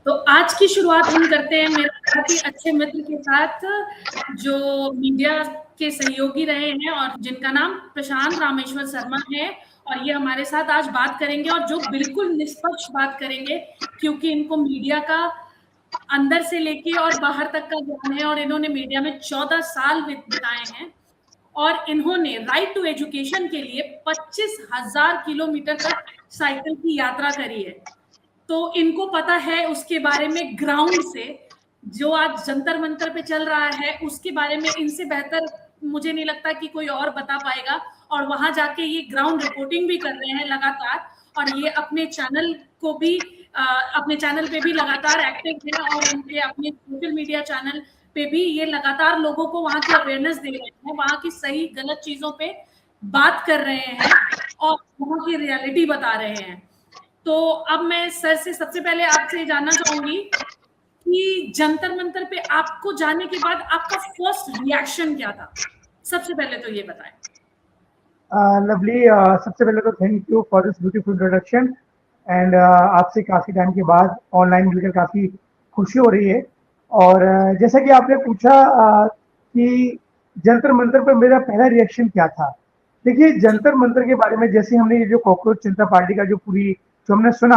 तो आज की शुरुआत हम करते हैं मेरे बहुत ही अच्छे मित्र के साथ, जो मीडिया के सहयोगी रहे हैं और जिनका नाम प्रशांत रामेश्वर शर्मा है। और ये हमारे साथ आज बात करेंगे और जो बिल्कुल निष्पक्ष बात करेंगे, क्योंकि इनको मीडिया का अंदर से लेके और बाहर तक का ज्ञान है और इन्होंने मीडिया में 14 साल बिताए हैं और इन्होंने राइट टू एजुकेशन के लिए 25,000 किलोमीटर तक साइकिल की यात्रा करी है। तो इनको पता है उसके बारे में ग्राउंड से, जो आज जंतर मंतर पे चल रहा है उसके बारे में इनसे बेहतर मुझे नहीं लगता कि कोई और बता पाएगा। और वहां जाके ये ग्राउंड रिपोर्टिंग भी कर रहे हैं लगातार, और ये अपने चैनल को भी अपने चैनल पे भी लगातार एक्टिव है और उनके अपने सोशल मीडिया चैनल पे भी ये लगातार लोगों को वहां की अवेयरनेस दे रहे हैं, वहां की सही गलत चीजों पे बात कर रहे हैं और वहां की रियलिटी बता रहे हैं। तो अब मैं सर से सबसे पहले आपसे जानना चाहूंगी कि जंतर मंतर पे आपको जाने के बाद आपका फर्स्ट रिएक्शन क्या था? सबसे पहले तो ये बताएं। लवली, सबसे पहले तो thank you for this beautiful introduction. And आपसे काफ़ी टाइम के बाद ऑनलाइन मिलकर काफ़ी खुशी हो रही है। और जैसा कि आपने पूछा कि जंतर मंतर पर मेरा पहला रिएक्शन क्या था। देखिए, जंतर मंतर के बारे में जैसे हमने ये जो कॉकरोच जनता पार्टी का जो हमने सुना,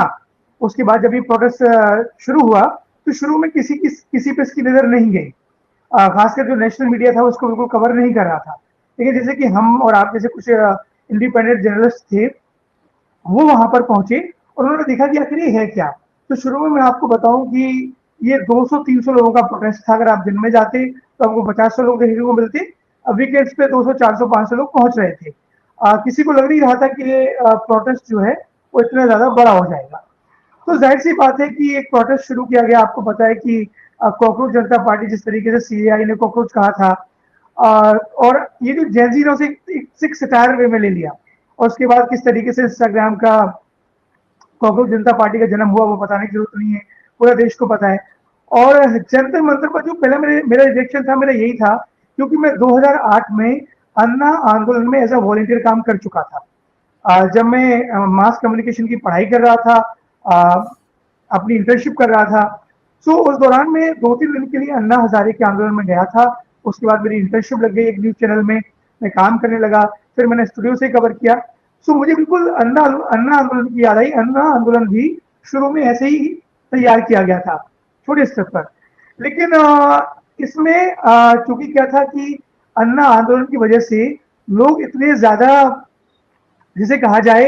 उसके बाद जब ये प्रोटेस्ट शुरू हुआ तो शुरू में किसी पे इसकी नज़र नहीं गई। खासकर जो नेशनल मीडिया था उसको बिल्कुल कवर नहीं कर रहा था। लेकिन जैसे कि हम और आप जैसे कुछ इंडिपेंडेंट जर्नलिस्ट थे, वो वहां पर पहुंचे और उन्होंने देखा कि आखिर ये है क्या। तो शुरू में मैं आपको बताऊं कि ये 200-300 लोगों का प्रोटेस्ट था। अगर आप दिन में जाते तो आपको 50 लोग देखने को मिलते। वीकेंड्स पे 200, 400, 500 लोग पहुंच रहे थे। किसी को लग नहीं रहा था कि ये प्रोटेस्ट जो है वो इतना ज्यादा बड़ा हो जाएगा। तो जाहिर सी बात है कि एक प्रोटेस्ट शुरू किया गया। आपको पता है कि कॉकरोच जनता पार्टी, जिस तरीके से सीएआई ने कॉकरोच कहा था, और ये जो जेंजी ने उसे एक सटायर वे में ले लिया, और उसके बाद किस तरीके से इंस्टाग्राम का कॉकरोच जनता पार्टी का जन्म हुआ वो बताने की जरूरत नहीं है, पूरा देश को पता है। और जंतर मंतर पर जो पहला मेरा रिएक्शन था, मेरा यही था, क्योंकि मैं 2008 में अन्ना आंदोलन में एज अ वॉलंटियर काम कर चुका था। जब मैं मास कम्युनिकेशन की पढ़ाई कर रहा था, अपनी इंटर्नशिप कर रहा था, तो उस दौरान मैं 2-3 दिन के लिए अन्ना हजारे के आंदोलन में गया था। उसके बाद मेरी इंटर्नशिप लग गई एक न्यूज चैनल में, मैं काम करने लगा, फिर मैंने स्टूडियो से कवर किया। सो मुझे बिल्कुल अन्ना आंदोलन की याद आई। अन्ना आंदोलन भी शुरू में ऐसे ही तैयार किया गया था, छोटे स्तर पर। लेकिन इसमें चूंकि क्या था कि अन्ना आंदोलन की वजह से लोग इतने ज्यादा, जिसे कहा जाए,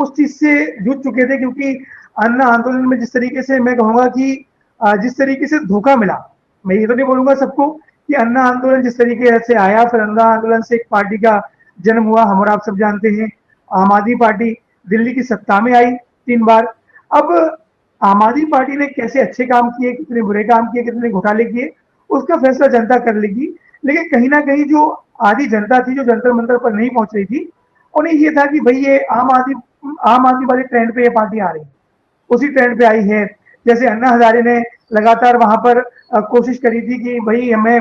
उस चीज से जुड़ चुके थे, क्योंकि अन्ना आंदोलन में जिस तरीके से मैं कहूंगा कि जिस तरीके से धोखा मिला, मैं ये तो नहीं बोलूंगा सबको कि अन्ना आंदोलन जिस तरीके से आया, फिर अन्ना आंदोलन से एक पार्टी का जन्म हुआ। हम और आप सब जानते हैं, आम आदमी पार्टी दिल्ली की सत्ता में आई 3 बार। अब आम आदमी पार्टी ने कैसे अच्छे काम किए, कितने बुरे काम किए, कितने घोटाले किए, उसका फैसला जनता कर लेगी। लेकिन कहीं ना कहीं जो आधी जनता थी, जो जंतर मंतर पर नहीं पहुंच रही थी, उन्हें ये था कि भाई ये आम आदमी वाले ट्रेंड पे ये पार्टी आ रही है, उसी ट्रेंड पे आई है। जैसे अन्ना हजारे ने लगातार वहां पर कोशिश करी थी कि भाई हमें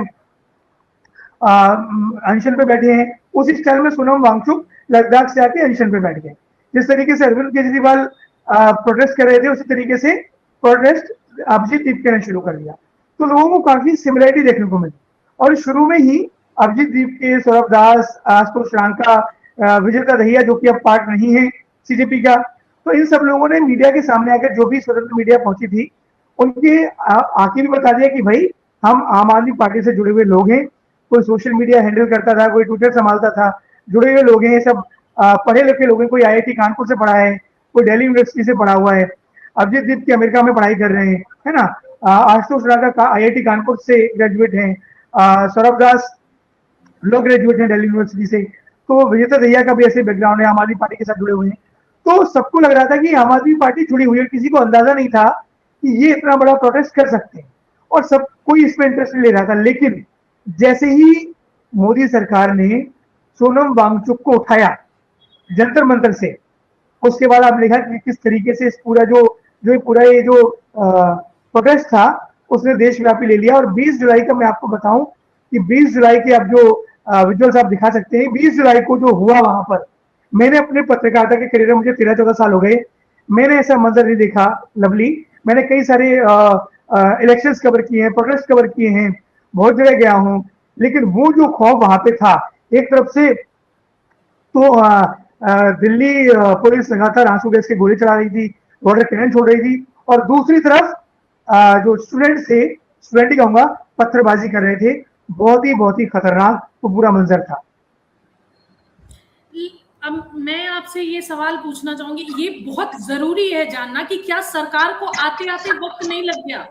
अनशन पे बैठे हैं, उसी स्टाइल में सोनम वांगचुक लद्दाख से आके अनशन पे बैठ गए। जिस तरीके से अरविंद केजरीवाल प्रोटेस्ट कर रहे थे, उसी तरीके से प्रोटेस्ट अभिजीत दीप ने शुरू कर दिया। तो लोगों को काफी सिमिलरिटी देखने को मिली। और शुरू में ही अभिजीत दीप के, सौरभ दास, आशुतोष रांका, विजेता दहिया जो कि अब पार्ट नहीं है सीजेपी का, तो इन सब लोगों ने मीडिया के सामने आकर, जो भी स्वतंत्र मीडिया पहुंची थी, उनके आके भी बता दिया कि भाई हम आम आदमी पार्टी से जुड़े हुए लोग हैं। कोई सोशल मीडिया हैंडल करता था, कोई ट्विटर संभालता था, जुड़े हुए लोग हैं, सब पढ़े लिखे लोग हैं। कोई आईआईटी कानपुर से पढ़ा है, कोई दिल्ली यूनिवर्सिटी से पढ़ा हुआ है। अभिजीत दीप की अमेरिका में पढ़ाई कर रहे हैं, है ना। आशुतोष रांका आईआईटी कानपुर से ग्रेजुएट हैं। सौरभ दास लॉ ग्रेजुएट हैं दिल्ली यूनिवर्सिटी से। तो विजेता दहिया का भी ऐसे बैकग्राउंड है, आम आदमी पार्टी के साथ जुड़े हुए हैं। तो सबको लग रहा था कि आम आदमी पार्टी जुड़ी हुई है। किसी को अंदाजा नहीं था कि ये इतना बड़ा प्रोटेस्ट कर सकते हैं, और सब कोई इसमें इंटरेस्ट नहीं ले रहा था। लेकिन जैसे ही मोदी सरकार ने सोनम वांगचुक को उठाया जंतर मंतर से, उसके बाद आप देखा कि किस तरीके से इस पूरा जो प्रोटेस्ट था उसने देशव्यापी ले लिया। और 20 जुलाई का मैं आपको बताऊं कि 20 जुलाई के अब जो विजुअल्स आप दिखा सकते हैं, 20 जुलाई को जो हुआ वहां पर, मैंने अपने पत्रकारिता के करियर में, मुझे 13-14 साल हो गए, मैंने ऐसा मंजर नहीं देखा लवली। मैंने कई सारे इलेक्शंस कवर किए हैं, प्रोटेस्ट कवर किए हैं, बहुत जगह गया हूँ, लेकिन वो जो खौफ वहां पे था, एक तरफ से तो दिल्ली पुलिस लगातार आंसू गैस की गोली चला रही थी, वाटर कैनन छोड़ रही थी, और दूसरी तरफ जो स्टूडेंट ही कहूंगा, पत्थरबाजी कर रहे थे। बहुत ही खतरनाक वो पूरा मंजर था। अब मैं आपसे ये सवाल पूछना चाहूंगी, ये बहुत जरूरी है जानना कि क्या सरकार को आते आते वक्त नहीं लग गया?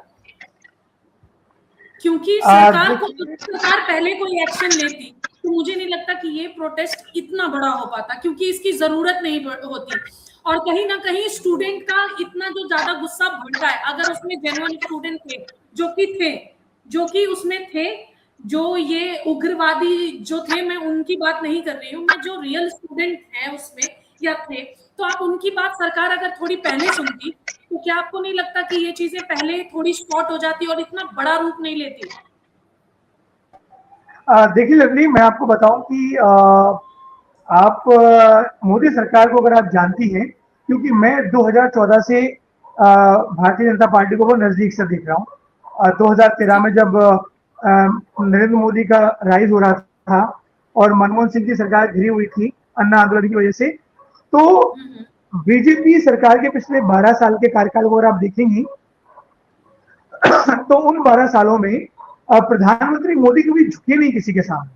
क्योंकि सरकार पहले कोई एक्शन लेती तो मुझे नहीं लगता कि ये प्रोटेस्ट इतना बड़ा हो पाता, क्योंकि इसकी जरूरत नहीं होती। और कहीं ना कहीं स्टूडेंट का इतना जो ज्यादा गुस्सा भड़का है, अगर उसमें जेन्युइन स्टूडेंट थे जो कि उसमें थे, जो ये उग्रवादी जो थे, मैं उनकी बात नहीं कर रही हूँ, मैं जो रियल स्टूडेंट है उसमें या थे, तो आप उनकी बात सरकार अगर थोड़ी पहले सुनती तो क्या आपको नहीं लगता कि ये चीजें पहले थोड़ी स्पॉट हो जाती और इतना बड़ा रूप नहीं लेती? देखिए लवली, मैं आपको बताऊं कि आप मोदी सरकार को अगर आप जानती हैं, क्योंकि मैं 2014 से भारतीय जनता पार्टी को बहुत नजदीक से देख रहा हूँ। 2013 में जब नरेंद्र मोदी का राइज हो रहा था और मनमोहन सिंह की सरकार घिरी हुई थी अन्ना आंदोलन की वजह से, तो बीजेपी सरकार के पिछले 12 साल के कार्यकाल को अगर आप देखेंगी तो उन 12 सालों में प्रधानमंत्री मोदी कभी झुके नहीं किसी के सामने,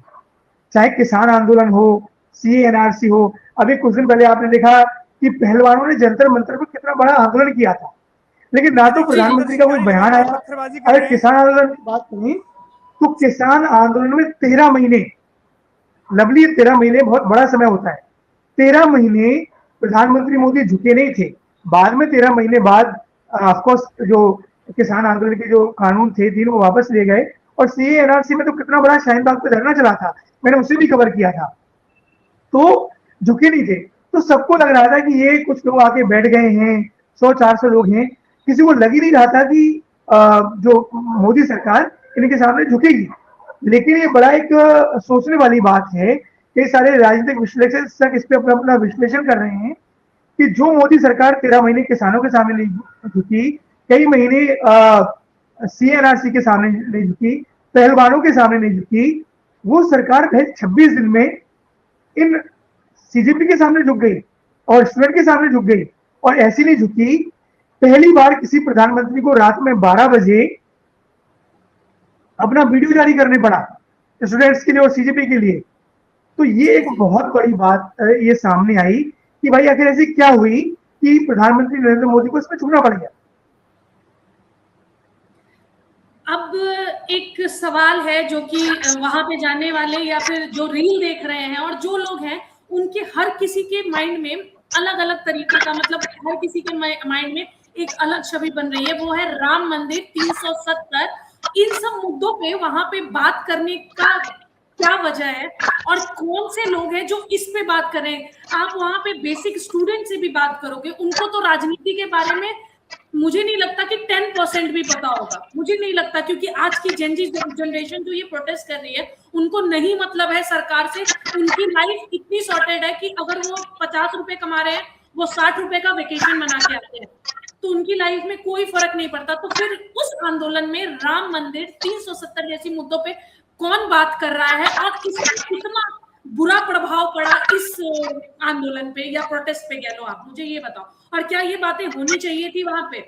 चाहे किसान आंदोलन हो, CA/NRC हो। अभी कुछ दिन पहले आपने देखा कि पहलवानों ने जंतर मंतर पर कितना बड़ा आंदोलन किया था, लेकिन ना तो प्रधानमंत्री का कोई बयान आया। अगर किसान आंदोलन की बात करें तो किसान आंदोलन में 13 महीने, लवली 13 महीने बहुत बड़ा समय होता है, 13 महीने प्रधानमंत्री मोदी झुके नहीं थे। बाद में 13 महीने बाद ऑफकोर्स जो किसान आंदोलन के जो कानून थे 3 वो वापस लिए गए, और CA/NRC में तो कितना बड़ा शाहीन बाग पे धरना चला था, मैंने उसे भी कवर किया था, तो झुके नहीं थे। तो सबको लग रहा था कि ये कुछ लोग आके बैठ गए हैं, 100-400 लोग हैं, किसी को लग ही नहीं रहा था कि जो मोदी सरकार इनके सामने झुकेगी। लेकिन ये बड़ा एक सोचने वाली बात है, कई सारे राजनीतिक विश्लेषक इस पे अपना अपना विश्लेषण कर रहे हैं कि जो मोदी सरकार 13 महीने किसानों के सामने नहीं झुकी, कई महीने CA/NRC के सामने नहीं झुकी, पहलवानों के सामने नहीं झुकी, वो सरकार 26 दिन में इन CJP के सामने झुक गई और स्टूडेंट के सामने झुक गई। और ऐसी नहीं झुकी, पहली बार किसी प्रधानमंत्री को रात में 12 बजे अपना वीडियो जारी करने पड़ा स्टूडेंट्स के लिए और CJP के लिए। तो ये एक बहुत बड़ी बात ये सामने आई कि भाई आखिर ऐसी क्या हुई कि प्रधानमंत्री नरेंद्र मोदी को इसमें झुकना पड़ गया। अब एक सवाल है जो कि वहां पे जाने वाले या फिर जो रील देख रहे हैं और जो लोग हैं, उनके हर किसी के माइंड में अलग अलग तरीके का, मतलब हर किसी के माइंड में एक अलग छवि बन रही है, वो है राम मंदिर 370। इन सब मुद्दों पे वहां पे बात करने का क्या वजह है और कौन से लोग हैं जो इस पे बात करें? आप वहां पे बेसिक स्टूडेंट से भी बात करोगे, उनको तो राजनीति के बारे में मुझे नहीं लगता कि 10% भी पता होगा, मुझे नहीं लगता, क्योंकि आज की जेनजी जनरेशन जो ये प्रोटेस्ट कर रही है उनको नहीं मतलब है सरकार से। उनकी लाइफ इतनी सॉर्टेड है कि अगर वो 50 रुपए कमा रहे हैं, वो 60 रुपए का वेकेशन मना के आते हैं, तो उनकी लाइफ में कोई फर्क नहीं पड़ता। तो फिर उस आंदोलन में राम मंदिर 370 जैसी मुद्दों पे कौन बात कर रहा है और कितना बुरा प्रभाव पड़ा इस आंदोलन पे या प्रोटेस्ट पे, कह लो आप, मुझे ये बताओ। और क्या ये बातें होनी चाहिए थी वहां पे?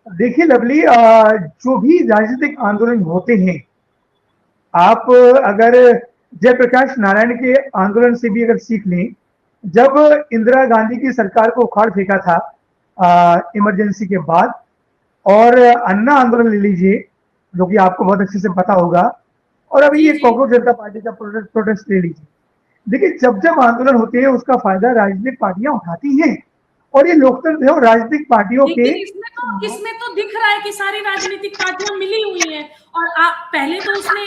देखिए लवली, जो भी राजनीतिक आंदोलन होते हैं, आप अगर जयप्रकाश नारायण के आंदोलन से भी अगर सीख लें, जब इंदिरा गांधी की सरकार को उखाड़ फेंका था इमरजेंसी के बाद, और अन्ना आंदोलन ले लीजिए जो कि आपको बहुत अच्छे से पता होगा, और अभी ये कांग्रेस जनता पार्टी का प्रोटेस्ट ले लीजिए। देखिए, जब जब आंदोलन होते हैं उसका फायदा राजनीतिक पार्टियां उठाती हैं, और ये लोकतंत्र है और राजनीतिक पार्टियों के इसमें तो दिख रहा है कि सारी राजनीतिक पार्टियां मिली हुई हैं। और पहले तो उसने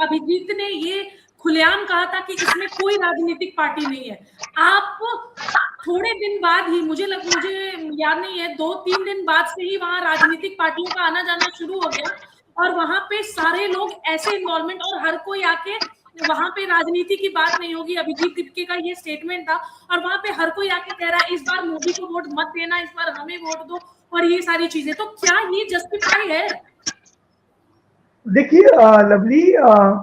अभिजीत ने ये खुलेआम कहा था कि इसमें कोई राजनीतिक पार्टी नहीं है। आप थोड़े दिन बाद ही, मुझे याद नहीं है, 2-3 दिन बाद से ही वहां राजनीतिक पार्टियों का आना जाना शुरू हो गया, और वहां पे सारे लोग ऐसे इन्वॉल्वमेंट, और हर कोई आके वहां पे राजनीति की बात नहीं होगी। अभिजीत तिपके का ये स्टेटमेंट था और वहां पे हर कोई आके कह रहा है इस बार मोदी को वोट मत देना, इस बार हमें वोट दो और ये सारी चीजें। तो क्या ये जस्टिफाई है? देखिए लवली,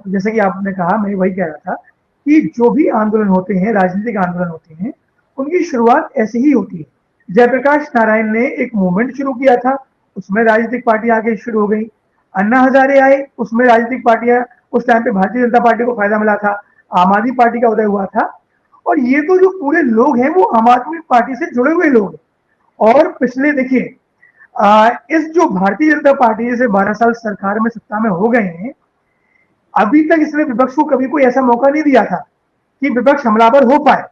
जैसे कि आपने कहा, मैं वही कह रहा था कि जो भी आंदोलन होते हैं, राजनीतिक आंदोलन होते हैं, उनकी शुरुआत ऐसे ही होती है। जयप्रकाश नारायण ने एक मूवमेंट शुरू किया था, उसमें राजनीतिक पार्टी आगे शुरू हो गई। अन्ना हजारे आए, उसमें राजनीतिक पार्टियां, उस टाइम पे भारतीय जनता पार्टी को फायदा मिला था, आम आदमी पार्टी का उदय हुआ था। और ये तो जो पूरे लोग हैं वो आम आदमी पार्टी से जुड़े हुए लोग हैं। और पिछले देखिए, इस जो भारतीय जनता पार्टी से 12 साल सरकार में सत्ता में हो गए हैं, अभी तक इसने विपक्ष को कभी कोई ऐसा मौका नहीं दिया था कि विपक्ष हमलावर हो पाए।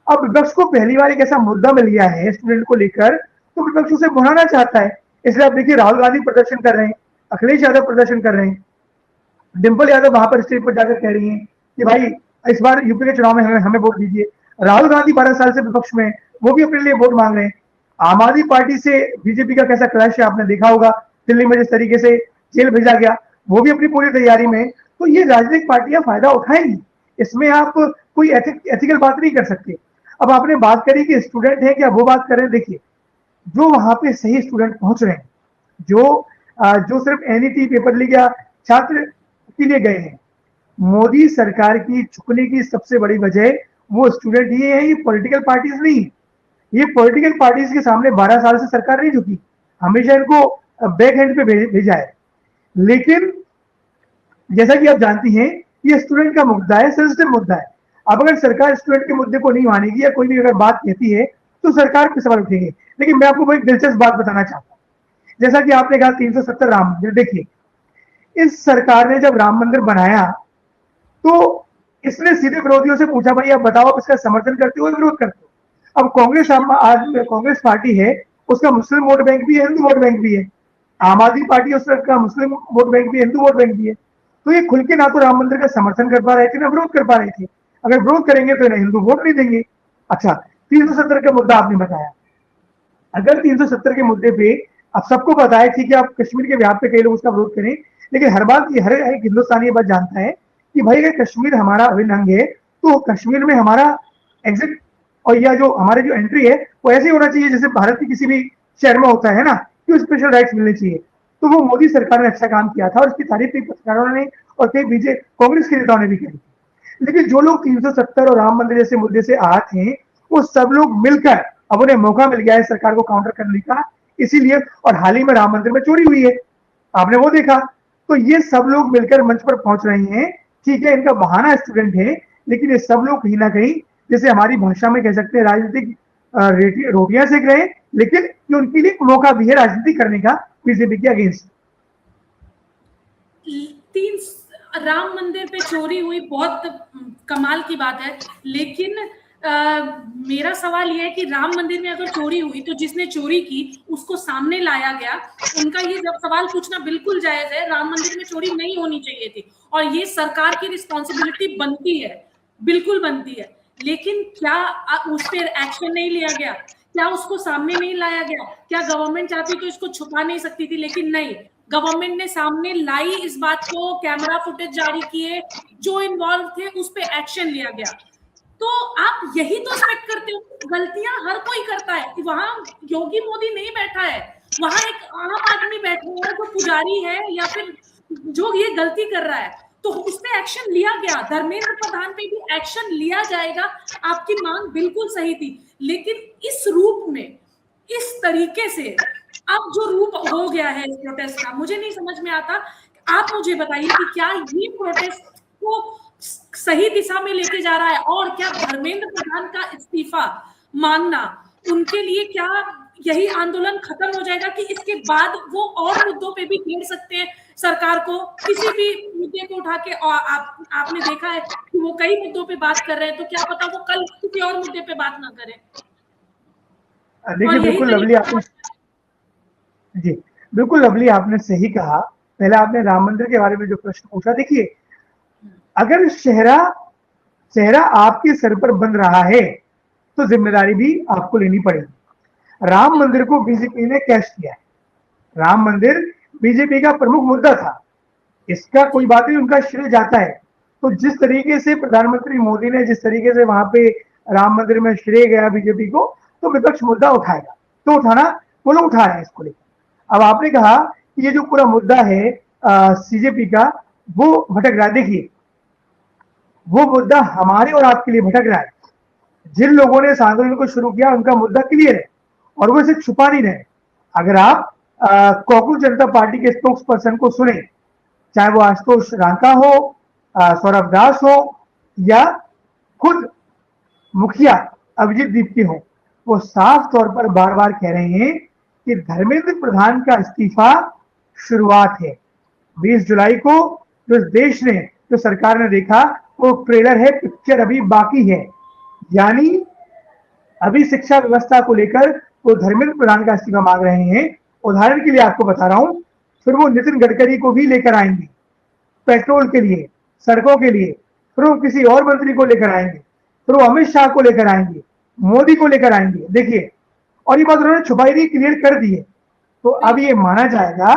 अब विपक्ष को पहली बार एक ऐसा मुद्दा मिल गया है स्टूडेंट को लेकर, तो विपक्ष उसे भुनाना चाहता है। इसलिए आप देखिए, राहुल गांधी प्रदर्शन कर रहे हैं, अखिलेश यादव प्रदर्शन कर रहे हैं, डिंपल यादव वहां पर स्टेज पर जाकर कह रही हैं कि भाई इस बार यूपी के चुनाव में हमें वोट दीजिए। राहुल गांधी 12 साल से विपक्ष में, वो भी अपने लिए वोट मांग रहे हैं। आम आदमी पार्टी से बीजेपी का कैसा क्लैश है आपने देखा होगा, दिल्ली में जिस तरीके से जेल भेजा गया, वो भी अपनी पूरी तैयारी में। तो ये राजनीतिक पार्टियां फायदा उठाएंगी, इसमें आप कोई एथिकल बात नहीं कर सकते। अब आपने बात करी कि स्टूडेंट है क्या, वो बात करें, देखिए जो वहां पे सही स्टूडेंट पहुंच रहे हैं, जो सिर्फ एनईटी पेपर लीक या छात्र के लिए गए हैं, मोदी सरकार की झुकने की सबसे बड़ी वजह वो स्टूडेंट ये है, ये पॉलिटिकल पार्टीज नहीं। ये पॉलिटिकल पार्टीज के सामने 12 साल से सरकार नहीं झुकी, हमेशा इनको बैक हैंड पे भेजा है। लेकिन जैसा कि आप जानती हैं, ये स्टूडेंट का मुद्दा है, सेंसिटिव मुद्दा है। अब अगर सरकार स्टूडेंट के मुद्दे को नहीं मानेगी या कोई भी अगर बात कहती है तो सरकार पे सवाल उठेंगे। लेकिन मैं आपको एक दिलचस्प बात बताना चाहता हूँ, जैसा कि आपने कहा 370 राम मंदिर, देखिए इस सरकार ने जब राम मंदिर बनाया तो इसने सीधे विरोधियों से पूछा, भाई आप बताओ आप इसका समर्थन करते हो या विरोध करते हो। अब कांग्रेस आज कांग्रेस पार्टी है, उसका मुस्लिम वोट बैंक भी है, हिंदू वोट बैंक भी है। आम आदमी पार्टी उसका मुस्लिम वोट बैंक भी है, हिंदू वोट बैंक भी है। तो ये खुल के ना तो राम मंदिर का समर्थन कर पा रहे थे ना विरोध कर पा रहे थे। अगर विरोध करेंगे तो इन्हें हिंदू वोट नहीं देंगे। अच्छा, 370 का मुद्दा आपने बताया, अगर 370 के मुद्दे पे अब सबको पता है, ठीक है, आप कश्मीर के व्याप पे कई लोग उसका विरोध करें, लेकिन हर एक हिंदुस्तानी ये बात जानता है कि भाई अगर कश्मीर हमारा अभिन्न अंग है तो कश्मीर में हमारा एग्जिट और या जो हमारी जो एंट्री है वो ऐसे होना चाहिए जैसे भारत के किसी भी शहर में होता है ना, कि स्पेशल राइट्स मिलने चाहिए। तो वो मोदी सरकार ने अच्छा काम किया था और इसकी तारीफ कई पत्रकारों ने और कई बीजेपी कांग्रेस के नेताओं ने भी करी। लेकिन जो लोग 370 और राम मंदिर जैसे मुद्दे से आहत हैं, वो सब लोग मिलकर, अब उन्हें मौका मिल गया है सरकार को काउंटर करने का, इसीलिए। और हाल ही में राम मंदिर में चोरी हुई है, आपने वो देखा। तो ये सब लोग मिलकर मंच पर पहुंच रहे हैं, ठीक है, इनका बहाना स्टूडेंट है, लेकिन ये सब लोग कहीं ना कहीं, जैसे हमारी भाषा में कह सकते हैं, राजनीतिक रोटियां सेक रहे हैं, लेकिन ये उनके लिए मौका भी है राजनीति करने का बीजेपी के अगेंस्ट। तीन राम मंदिर पे चोरी हुई, बहुत कमाल की बात है। लेकिन मेरा सवाल यह है कि राम मंदिर में अगर चोरी हुई तो जिसने चोरी की उसको सामने लाया गया, उनका ये जब सवाल पूछना बिल्कुल जायज है। राम मंदिर में चोरी नहीं होनी चाहिए थी और ये सरकार की रिस्पॉन्सिबिलिटी बनती है, बिल्कुल बनती है। लेकिन क्या उस पर एक्शन नहीं लिया गया? क्या उसको सामने नहीं लाया गया? क्या गवर्नमेंट चाहती तो इसको छुपा नहीं सकती थी? लेकिन नहीं, गवर्नमेंट ने सामने लाई इस बात को, कैमरा फुटेज जारी किए, जो इन्वॉल्व थे उस पर एक्शन लिया गया। तो आप यही तो एक्सपेक्ट करते हो, गलतियां हर कोई करता है। वहां योगी मोदी नहीं बैठा है, वहां एक आम आदमी बैठा है जो पुजारी है या फिर जो ये गलती कर रहा है, तो उस पर एक्शन लिया गया। धर्मेंद्र प्रधान पे भी एक्शन लिया जाएगा, आपकी मांग बिल्कुल सही थी। लेकिन इस रूप में, इस तरीके से अब जो रूप हो गया है इस प्रोटेस्ट का, मुझे नहीं समझ में आता। आप मुझे बताइए कि क्या ये प्रोटेस्ट को सही दिशा में लेके जा रहा है, और क्या धर्मेंद्र प्रधान का इस्तीफा मांगना उनके लिए, क्या यही आंदोलन खत्म हो जाएगा कि इसके बाद वो और मुद्दों पे भी घेर सकते हैं सरकार को, किसी भी मुद्दे को उठा के? और आपने देखा है कि वो कई मुद्दों पे बात कर रहे हैं, तो क्या पता वो कल किसी और मुद्दे पे बात ना करें। देखिए बिल्कुल लवली, आपने जी बिल्कुल लवली, आपने सही कहा। पहले आपने राम मंदिर के बारे में जो प्रश्न पूछा, देखिए अगर चेहरा आपके सर पर बन रहा है तो जिम्मेदारी भी आपको लेनी पड़ेगी। राम मंदिर को बीजेपी ने कैश किया है, राम मंदिर बीजेपी का प्रमुख मुद्दा था, इसका कोई बात नहीं, उनका श्रेय जाता है। तो जिस तरीके से प्रधानमंत्री मोदी ने जिस तरीके से वहां पे राम मंदिर में श्रेय गया बीजेपी को, तो विपक्ष मुद्दा उठाएगा, तो उठाना, वो लोग उठा रहे हैं इसको लेकर। अब आपने कहा कि ये जो पूरा मुद्दा है सीजेपी का, वो भटक रहा है। देखिए, वो मुद्दा हमारे और आपके लिए भटक रहा है। जिन लोगों ने इस आंदोलन को शुरू किया उनका मुद्दा क्लियर है और वो इसे छुपा नहीं रहे। अगर आप कॉकरोच जनता पार्टी के स्पोक्स पर्सन को सुने, चाहे वो आशुतोष रांका हो, सौरभ दास हो, या खुद मुखिया अभिजीत दीप्ति हो, वो साफ तौर पर बार बार कह रहे हैं कि धर्मेंद्र प्रधान का इस्तीफा शुरुआत है। 20 जुलाई को जो देश ने, जो सरकार ने देखा, वो ट्रेलर है, पिक्चर अभी बाकी है। यानी अभी शिक्षा व्यवस्था को लेकर वो धर्मेंद्र प्रधान का इस्तीफा मांग रहे हैं। उदाहरण के लिए आपको बता रहा हूं, फिर वो नितिन गडकरी को भी लेकर आएंगे पेट्रोल के लिए, सड़कों के लिए, फिर वो किसी और मंत्री को लेकर आएंगे, फिर वो अमित शाह को लेकर आएंगे, मोदी को लेकर आएंगे। देखिए, और ये बात उन्होंने छुपाई नहीं, क्लियर कर दी है। तो अब ये माना जाएगा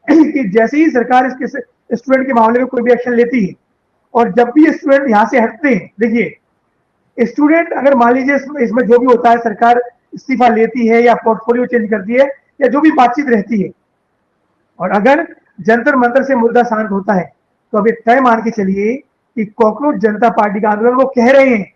कि जैसे ही सरकार इसके स्टूडेंट के मामले में कोई भी एक्शन लेती है, और जब भी स्टूडेंट यहाँ से हटते हैं, देखिए स्टूडेंट अगर मान लीजिए इसमें जो भी होता है, सरकार इस्तीफा लेती है या पोर्टफोलियो चेंज करती है या जो भी बातचीत रहती है, और अगर जंतर मंतर से मुद्दा शांत होता है, तो अब तय मान के चलिए कि कॉकरोच जनता पार्टी का आंदोलन, वो कह रहे हैं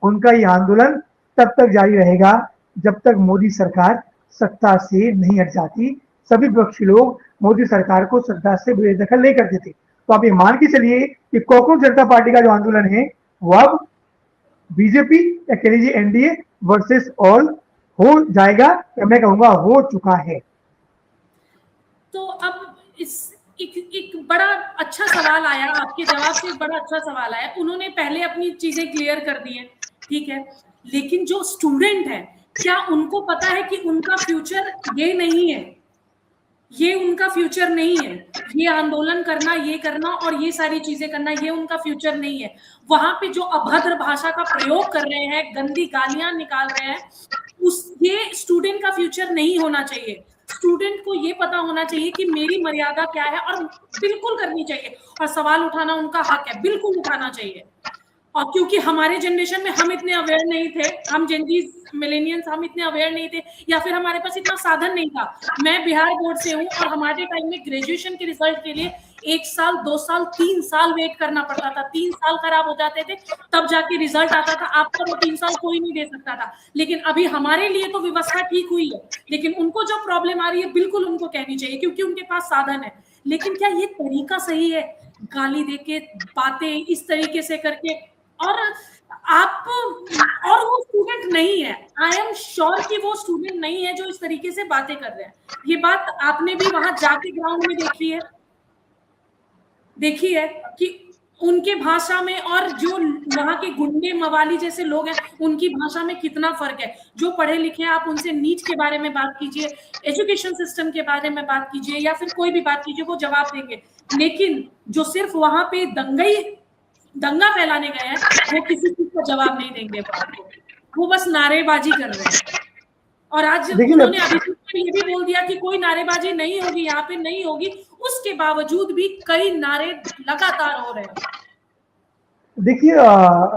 उनका ये आंदोलन तब तक जारी रहेगा जब तक मोदी सरकार सत्ता से नहीं हट जाती। सभी विपक्षी लोग मोदी सरकार को सत्ता से बेदखल नहीं करते थे। तो आप ये मान के चलिए कि कॉकरोच जनता पार्टी का जो आंदोलन है वो अब बीजेपी या कह लीजिए एनडीए वर्सेस ऑल हो जाएगा, या मैं कहूंगा हो चुका है। तो अब एक बड़ा अच्छा सवाल आया, आपके जवाब से एक बड़ा अच्छा सवाल आया। उन्होंने पहले अपनी चीजें क्लियर कर दी है, ठीक है, लेकिन जो स्टूडेंट है, क्या उनको पता है कि उनका फ्यूचर ये नहीं है? ये उनका फ्यूचर नहीं है। ये आंदोलन करना, ये करना और ये सारी चीजें करना, ये उनका फ्यूचर नहीं है। वहां पे जो अभद्र भाषा का प्रयोग कर रहे हैं, गंदी गालियां निकाल रहे हैं, ये स्टूडेंट का फ्यूचर नहीं होना चाहिए। स्टूडेंट को ये पता होना चाहिए कि मेरी मर्यादा क्या है, और बिल्कुल करनी चाहिए। और सवाल उठाना उनका हक है, बिल्कुल उठाना चाहिए। और क्योंकि हमारे जनरेशन में हम इतने अवेयर नहीं थे, हम जेनजीज मिलेनियंस, हम इतने अवेयर नहीं थे, या फिर हमारे पास इतना साधन नहीं था। मैं बिहार बोर्ड से हूँ और हमारे टाइम में ग्रेजुएशन के रिजल्ट के लिए 1 साल, 2 साल, 3 साल वेट करना पड़ता था। 3 साल खराब हो जाते थे तब जाके रिजल्ट आता था। आपका वो 3 साल कोई नहीं दे सकता था। लेकिन अभी हमारे लिए तो व्यवस्था ठीक हुई है, लेकिन उनको जो प्रॉब्लम आ रही है बिल्कुल उनको कहनी चाहिए, क्योंकि उनके पास साधन है। लेकिन क्या ये तरीका सही है? गाली देके, बातें इस तरीके से करके, और आप, और वो स्टूडेंट नहीं है, आई एम श्योर कि वो स्टूडेंट नहीं है जो इस तरीके से बातें कर रहे हैं। ये बात आपने भी वहां जाके ग्राउंड में देखी है कि उनके भाषा में और जो वहां के गुंडे मवाली जैसे लोग हैं उनकी भाषा में कितना फर्क है। जो पढ़े लिखे हैं, आप उनसे नीट के बारे में बात कीजिए, एजुकेशन सिस्टम के बारे में बात कीजिए, या फिर कोई भी बात कीजिए, वो जवाब देंगे। लेकिन जो सिर्फ वहां पे दंगा फैलाने गए हैं, वो किसी चीज का जवाब नहीं देंगे। वो बस नारेबाजी कर रहे हैं। और आज उन्होंने अभी ये भी बोल दिया कि कोई नारेबाजी नहीं होगी, यहाँ पे नहीं होगी। उसके बावजूद भी कई नारे लगातार हो रहे हैं। देखिए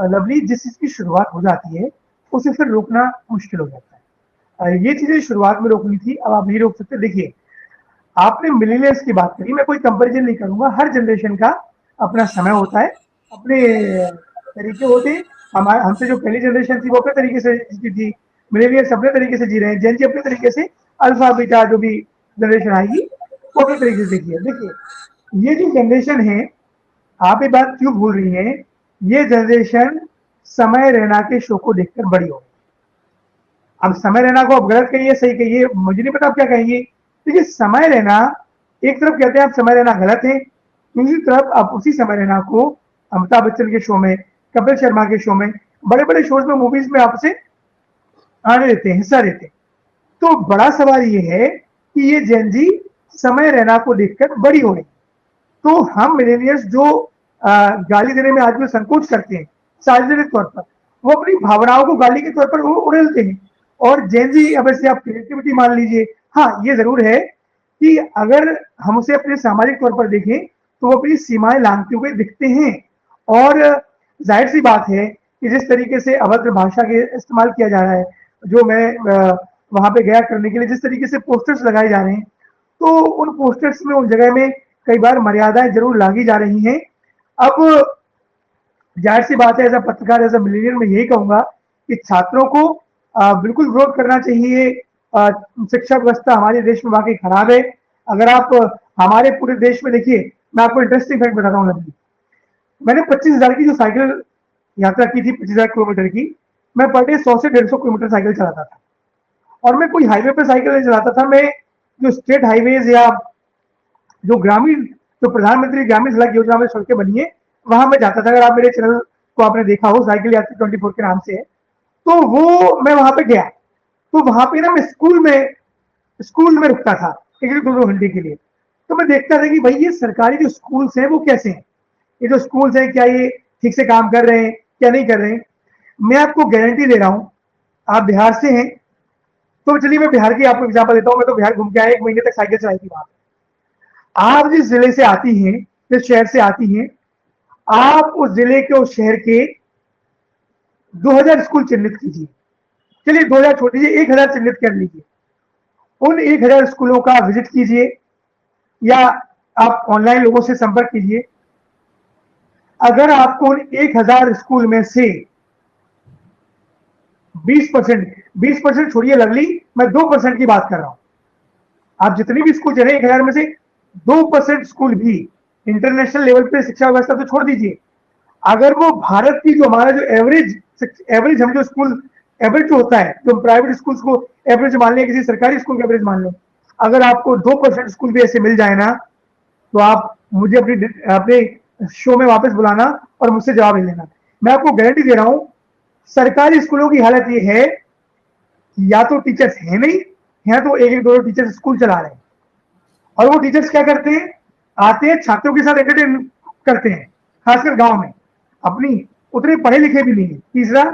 लवली, जिस चीज की शुरुआत हो जाती है उसे फिर रोकना मुश्किल हो जाता है। ये चीजें शुरुआत में रोकनी थी, अब आप नहीं रोक सकते। देखिए, आपने मिलेनियल्स की बात करी, मैं कोई कंपैरिजन नहीं करूंगा। हर जनरेशन का अपना समय होता है, अपने तरीके होते हैं। हमसे जो पहली जनरेशन थी वो अपने तरीके से जीती थी, मिलेनियल्स अपने तरीके से जी रहे हैं, जेन जी अपने तरीके से, अल्फा बीटा जो भी जनरेशन आएगी वो अपने तरीके से देखिए। देखिए, ये जो जनरेशन है, आप ये बात क्यों भूल रही हैं, ये जनरेशन समय रैना के शो को देखकर बड़ी हो। अब समय रैना को आप गलत कहिए, सही कहिए, मुझे नहीं पता आप क्या कहेंगे। देखिए, समय रैना, एक तरफ कहते हैं आप समय रैना गलत है, दूसरी तरफ आप उसी समय रैना को अमिताभ बच्चन के शो में, कपिल शर्मा के शो में, बड़े बड़े शोज में, मूवीज में आपसे आने देते हैं, हिस्सा देते हैं। तो बड़ा सवाल ये है कि ये जेन जी समय रैना को देखकर बड़ी हो रही। तो हम मिलेनियल्स जो गाली देने में आज भी संकोच करते हैं सार्वजनिक तौर पर, वो अपनी भावनाओं को गाली के तौर पर उड़ेलते हैं। और जेन जी, अब ऐसे आप क्रिएटिविटी मान लीजिए, हाँ ये जरूर है कि अगर हम उसे अपने सामाजिक तौर पर देखें तो वो अपनी सीमाएं लांघते हुए दिखते हैं। और जाहिर सी बात है कि जिस तरीके से अभद्र भाषा के इस्तेमाल किया जा रहा है, जो मैं वहां पे गया करने के लिए जिस तरीके से पोस्टर्स लगाए जा रहे हैं, तो उन पोस्टर्स में उन जगह में कई बार मर्यादाएं जरूर लागी जा रही हैं। अब जाहिर सी बात है, एज अ पत्रकार, एज अ मिलेनियल, मैं यही कहूंगा कि छात्रों को बिल्कुल विरोध करना चाहिए। शिक्षा व्यवस्था हमारे देश में वाकई खराब है। अगर आप हमारे पूरे देश में देखिए, मैं आपको इंटरेस्टिंग फैक्ट बताता हूँ नबी, मैंने 25,000 की जो साइकिल यात्रा की थी, 25,000 किलोमीटर की, मैं पर डे 100 से 150 किलोमीटर साइकिल चलाता था। और मैं कोई हाईवे पे साइकिल नहीं चलाता था, मैं जो स्टेट हाईवेज या जो ग्रामीण, जो प्रधानमंत्री ग्रामीण सड़क योजना में सड़कें बनी है, वहां मैं जाता था। अगर आप मेरे चैनल को आपने देखा हो, साइकिल यात्री 24 के नाम से है, तो वो मैं वहां पे गया। तो वहां पे ना मैं स्कूल में रुकता था 1-2 घंटे के लिए। तो मैं देखता था कि भाई ये सरकारी जो स्कूल्स हैं वो कैसे हैं, ये जो स्कूल्स हैं क्या ये ठीक से काम कर रहे हैं, क्या नहीं कर रहे हैं। मैं आपको गारंटी दे रहा हूं, आप बिहार से हैं, तो चलिए मैं बिहार की आपको एग्जाम्पल देता हूँ। मैं तो बिहार घूम के आया, 1 महीने तक साइकिल चलाई थी वहां। आप जिस जिले से आती हैं, जिस शहर से आती हैं, आप उस जिले के, उस शहर के 2000 स्कूल चिन्हित कीजिए। चलिए 2000 छोड़ दीजिए, 1000 चिन्हित कर लीजिए। उन 1000 स्कूलों का विजिट कीजिए या आप ऑनलाइन लोगों से संपर्क कीजिए। अगर आपको उन 1000 स्कूल में से 20% छोड़िए लवली, मैं 2% की बात कर रहा हूं। आप जितनी भी स्कूल चले 1000 में से 2% स्कूल भी इंटरनेशनल लेवल पे शिक्षा व्यवस्था तो छोड़ दीजिए, अगर वो भारत की जो हमारा जो एवरेज हम जो स्कूल एवरेज जो होता है, जो प्राइवेट स्कूल्स को एवरेज मान लें, किसी सरकारी स्कूल का एवरेज मान लें, अगर आपको 2% स्कूल भी ऐसे मिल जाए ना, तो आप मुझे अपने शो में वापस बुलाना और मुझसे जवाब ले लेना। मैं आपको गारंटी दे रहा हूं, सरकारी स्कूलों की हालत ये है कि या तो टीचर्स है नहीं, या तो एक दो टीचर्स स्कूल चला रहे हैं। और वो टीचर्स क्या करते हैं, आते हैं छात्रों के साथ एंटरटेन करते हैं, खासकर गांव में, अपनी उतने पढ़े लिखे भी नहीं है। तीसरा,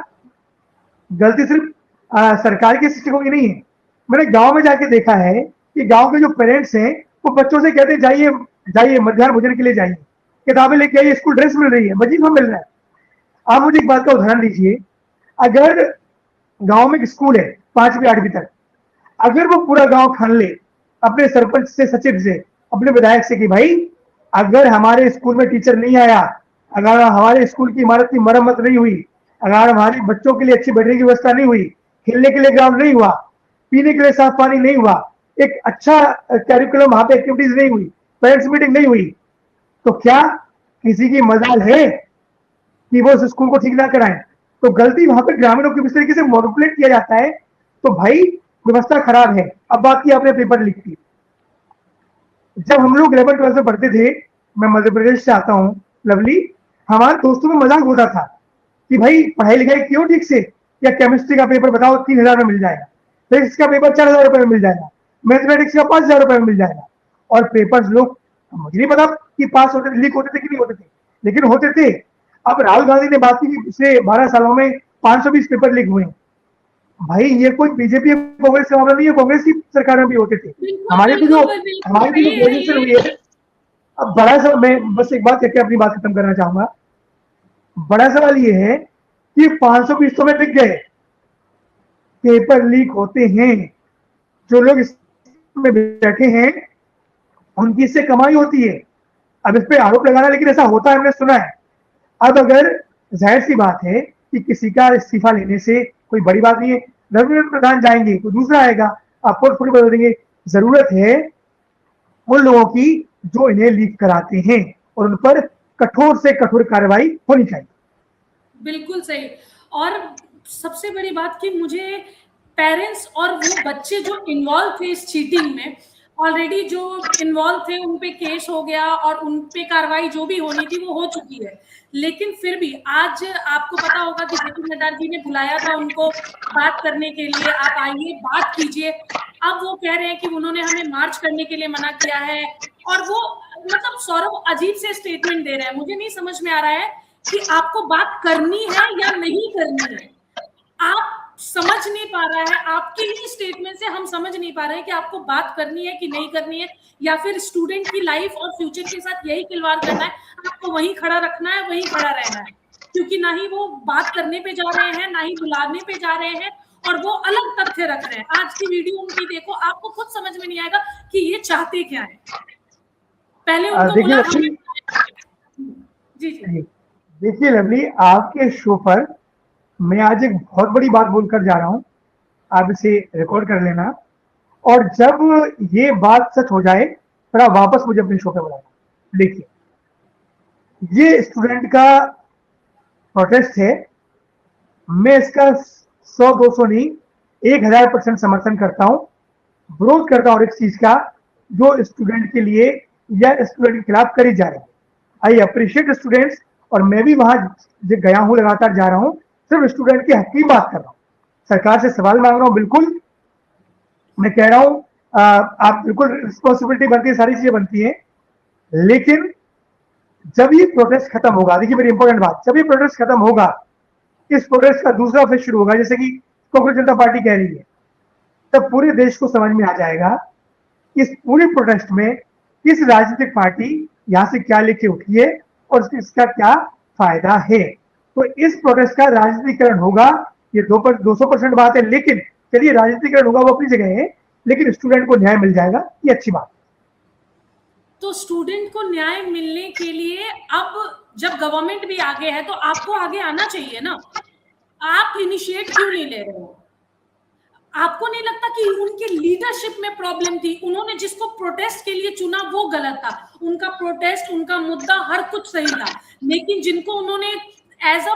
गलती सिर्फ सरकार के शिक्षकों की नहीं है। मैंने गांव में जाके देखा है कि गांव के जो पेरेंट्स हैं वो बच्चों से कहते हैं जाइए जाइए मध्याह्न भोजन के लिए जाइए, किताबें लेके आइए, स्कूल ड्रेस मिल रही है, वजीफा मिल रहा है। आप मुझे एक बात का उदाहरण दीजिए, अगर गांव में एक स्कूल है 5वीं 8वीं तक, अगर वो पूरा गांव ठान ले अपने सरपंच से, सचिव से, अपने विधायक से कि भाई अगर हमारे स्कूल में टीचर नहीं आया, अगर हमारे स्कूल की इमारत की मरम्मत नहीं हुई, अगर हमारे बच्चों के लिए अच्छी बैठने की व्यवस्था नहीं हुई, खेलने के लिए ग्राउंड नहीं हुआ, पीने के लिए साफ पानी नहीं हुआ, एक अच्छा कैरिकुलम वहां पे एक्टिविटीज नहीं हुई, पेरेंट्स मीटिंग नहीं हुई, तो क्या किसी की मजाल है कि वो उस स्कूल को ठीक ना कराएं? तो गलती वहां पे ग्रामीणों की, इस तरीके से मॉनिपुलेट किया जाता है, तो भाई व्यवस्था खराब है। अब बात की आपने पेपर लीक की, जब हम लोग 11th-12th में पढ़ते थे, मैं मध्य प्रदेश से आता हूँ लवली, हमारे दोस्तों में मजाक होता था कि भाई पढ़ाई लिखाई क्यों ठीक से, या केमिस्ट्री का पेपर बताओ 3000 में मिल जाएगा, फिजिक्स का पेपर 4000 रुपए में मिल जाएगा, मैथमेटिक्स का 5000 रुपए में मिल जाएगा। और पेपर्स लोग, मुझे नहीं पता कि पास होते थे, लीक होते थे कि नहीं होते थे, लेकिन होते थे। अब राहुल गांधी ने बात की कि पिछले 12 सालों में 520 पेपर लीक हुए। भाई ये कोई बीजेपी कांग्रेस का मामला नहीं है, कांग्रेस की सरकार में भी होते थे। हमारी तो जो ग्रेजुएशन हुई है, अब बड़ा सा, मैं बस एक बात कहकर अपनी बात खत्म करना चाहूंगा। बड़ा सवाल ये है कि 520 तो में बिक गए, पेपर लीक होते हैं, जो लोग इसमें बैठे हैं उनकी इससे कमाई होती है। अब इस पे आरोप लगाना, लेकिन ऐसा होता है, हमने सुना है। अब अगर, जाहिर सी बात है कि किसी का इस्तीफा लेने से कोई बड़ी बात नहीं है, धर्मेंद्र प्रधान जाएंगे, कोई दूसरा आएगा, आप पोर्टफोलियो बदल देंगे। जरूरत है उन लोगों की जो इन्हें लीक कराते हैं, और उन पर कठोर से कठोर कार्रवाई होनी चाहिए। बिल्कुल सही। और सबसे बड़ी बात कि मुझे पेरेंट्स और वो बच्चे जो इन्वॉल्व थे इस चीटिंग में, ऑलरेडी जो इन्वॉल्व थे उन पे केस हो गया और उन पे कार्रवाई जो भी होनी थी वो हो चुकी है। लेकिन फिर भी आज आपको पता होगा कि जेपी नड्डा जी ने बुलाया था उनको बात करने के लिए, आप आइए बात कीजिए। अब वो कह रहे हैं कि उन्होंने हमें मार्च करने के लिए मना किया है, और वो मतलब सौरभ अजीब से स्टेटमेंट दे रहे हैं। मुझे नहीं समझ में आ रहा है कि आपको बात करनी है या नहीं करनी है। आप समझ नहीं पा रहा है, आपके ही स्टेटमेंट से हम समझ नहीं पा रहे हैं कि आपको बात करनी है कि नहीं करनी है, या फिर स्टूडेंट की लाइफ और फ्यूचर के साथ यही खिलवाड़ करना है, आपको वहीं खड़ा रखना है, वहीं खड़ा रहना है, क्योंकि ना ही वो बात करने पे जा रहे हैं, ना ही बुलाने पे जा रहे हैं, और वो अलग तथ्य रख रहे हैं। आज की वीडियो उनकी देखो, आपको खुद समझ में नहीं आएगा कि ये चाहते क्या है। पहले उनको बोला जी जी देखिए लवली, आपके शो पर मैं आज एक बहुत बड़ी बात बोलकर जा रहा हूं, आप इसे रिकॉर्ड कर लेना, और जब ये बात सच हो जाए फिर आप वापस मुझे अपने शो पे बुलाना। देखिए, ये स्टूडेंट का प्रोटेस्ट है, मैं इसका 100-200 नहीं 1000% समर्थन करता हूं, विरोध करता हूं इस चीज का जो स्टूडेंट के लिए या स्टूडेंट के खिलाफ करी जा रही है। आई अप्रिशिएट स्टूडेंट्स, और मैं भी वहां गया हूं, लगातार जा रहा हूं, सिर्फ स्टूडेंट के हक की बात कर रहा हूं, सरकार से सवाल मांग रहा हूं। बिल्कुल मैं कह रहा हूं, आप बिल्कुल रिस्पॉन्सिबिलिटी बनती है, सारी चीजें बनती है, लेकिन जब ये प्रोटेस्ट खत्म होगा, देखिए मेरी इंपॉर्टेंट बात, जब ये प्रोटेस्ट खत्म होगा, इस प्रोटेस्ट का दूसरा फेज शुरू होगा, जैसे कि कांग्रेस जनता पार्टी कह रही है, तब पूरे देश को समझ में आ जाएगा इस पूरे प्रोटेस्ट में किस राजनीतिक पार्टी यहां से क्या लेके उठी है और इसका क्या फायदा है। तो इस प्रोटेस्ट का राजनीतिकरण होगा, ये 200% बात है, लेकिन चलिए राजनीतिकरण होगा वो अपनी जगह है, लेकिन स्टूडेंट को न्याय मिल जाएगा, ये अच्छी बात। तो स्टूडेंट को न्याय मिलने के लिए अब जब गवर्नमेंट भी आगे है तो आपको आगे आना चाहिए ना, आप इनिशिएट क्यों नहीं ले रहे हो? आपको नहीं लगता कि उनके लीडरशिप में प्रॉब्लम थी? उन्होंने जिसको प्रोटेस्ट के लिए चुना वो गलत था, उनका प्रोटेस्ट, उनका मुद्दा हर कुछ सही था, लेकिन जिनको उन्होंने एज अ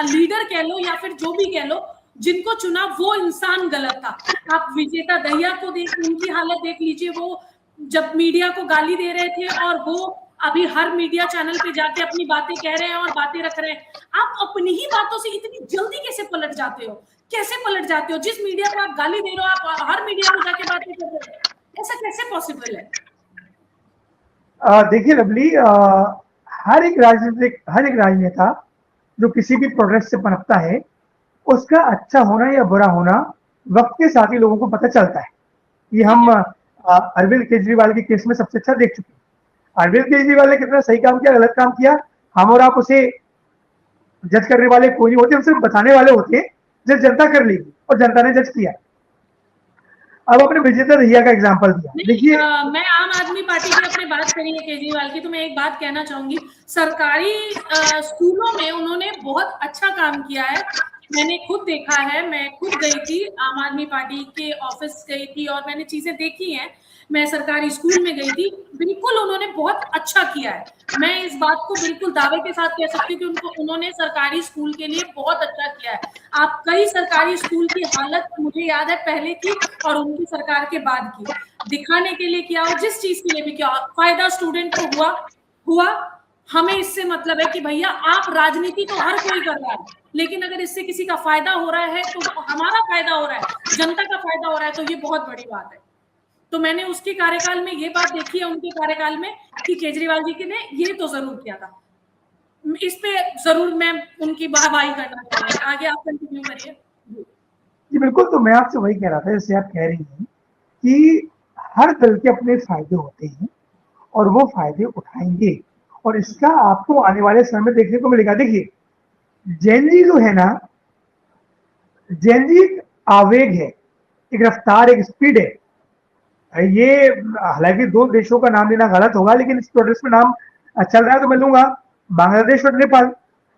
लीडर कह लो या फिर जो भी कह लो, जिनको चुना वो इंसान गलत था। आप विजेता दहिया को देख, उनकी हालत देख लीजिए, वो जब मीडिया को गाली दे रहे थे और वो अभी हर मीडिया चैनल पे जाके अपनी बातें कह रहे हैं और बातें रख रहे हैं। आप अपनी ही बातों से इतनी जल्दी कैसे पलट जाते हो? कैसे पलट जाते हो? जिस मीडिया को आप गाली दे रहे हो, आप हर मीडिया को जाके बातें कर रहे हो, ऐसा कैसे पॉसिबल है? देखिए लवली, हर एक राजनेता जो किसी भी प्रोटेस्ट से पनपता है, उसका अच्छा होना या बुरा होना वक्त के साथ ही लोगों को पता चलता है। ये हम अरविंद केजरीवाल के केस में सबसे अच्छा देख चुके हैं। अरविंद केजरीवाल ने कितना सही काम किया, गलत काम किया, हम और आप उसे जज करने वाले कोई नहीं होते, हम सिर्फ बताने वाले होते हैं, जज जनता कर लेगी और जनता ने जज किया। अब अपने विजेता दहिया का एग्जांपल दिया, देखिए मैं आम आदमी पार्टी की अपने बात करेंगे केजरीवाल की, तो मैं एक बात कहना चाहूंगी, सरकारी स्कूलों में उन्होंने बहुत अच्छा काम किया है। मैंने खुद देखा है, मैं खुद गई थी, आम आदमी पार्टी के ऑफिस गई थी और मैंने चीजें देखी हैं। मैं सरकारी स्कूल में गई थी, बिल्कुल उन्होंने बहुत अच्छा किया है। मैं इस बात को बिल्कुल दावे के साथ कह सकती हूँ कि उन्होंने सरकारी स्कूल के लिए बहुत अच्छा किया है। आप कई सरकारी स्कूल की हालत मुझे याद है पहले की और उनकी सरकार के बाद की, दिखाने के लिए किया और जिस चीज के लिए भी किया, फायदा स्टूडेंट को हुआ। हमें इससे मतलब है कि भैया आप राजनीति तो हर कोई कर रहा है, लेकिन अगर इससे किसी का फायदा हो रहा है तो हमारा फायदा हो रहा है, जनता का फायदा हो रहा है, तो ये बहुत बड़ी बात है। तो मैंने उसके कार्यकाल में ये बात देखी है, उनके कार्यकाल में, कि केजरीवाल जी के ने ये तो जरूर किया था। इस पे जरूर मैं उनकी वाहवाही करना चाहूंगी। आगे आप कंटिन्यू करिए। जी बिल्कुल, तो मैं आपसे वही कह रहा था, जैसे आप कह रही हैं कि हर दल के अपने फायदे होते हैं और वो फायदे उठाएंगे, और इसका आपको आने वाले समय में देखने को मिलेगा। देखिए जेनजी जो है ना, जेनजी एक आवेग है, एक रफ्तार, एक स्पीड है। ये हालांकि दो देशों का नाम लेना गलत होगा, लेकिन इस प्रोटेस्ट में नाम चल रहा है तो मैं लूंगा, बांग्लादेश और नेपाल।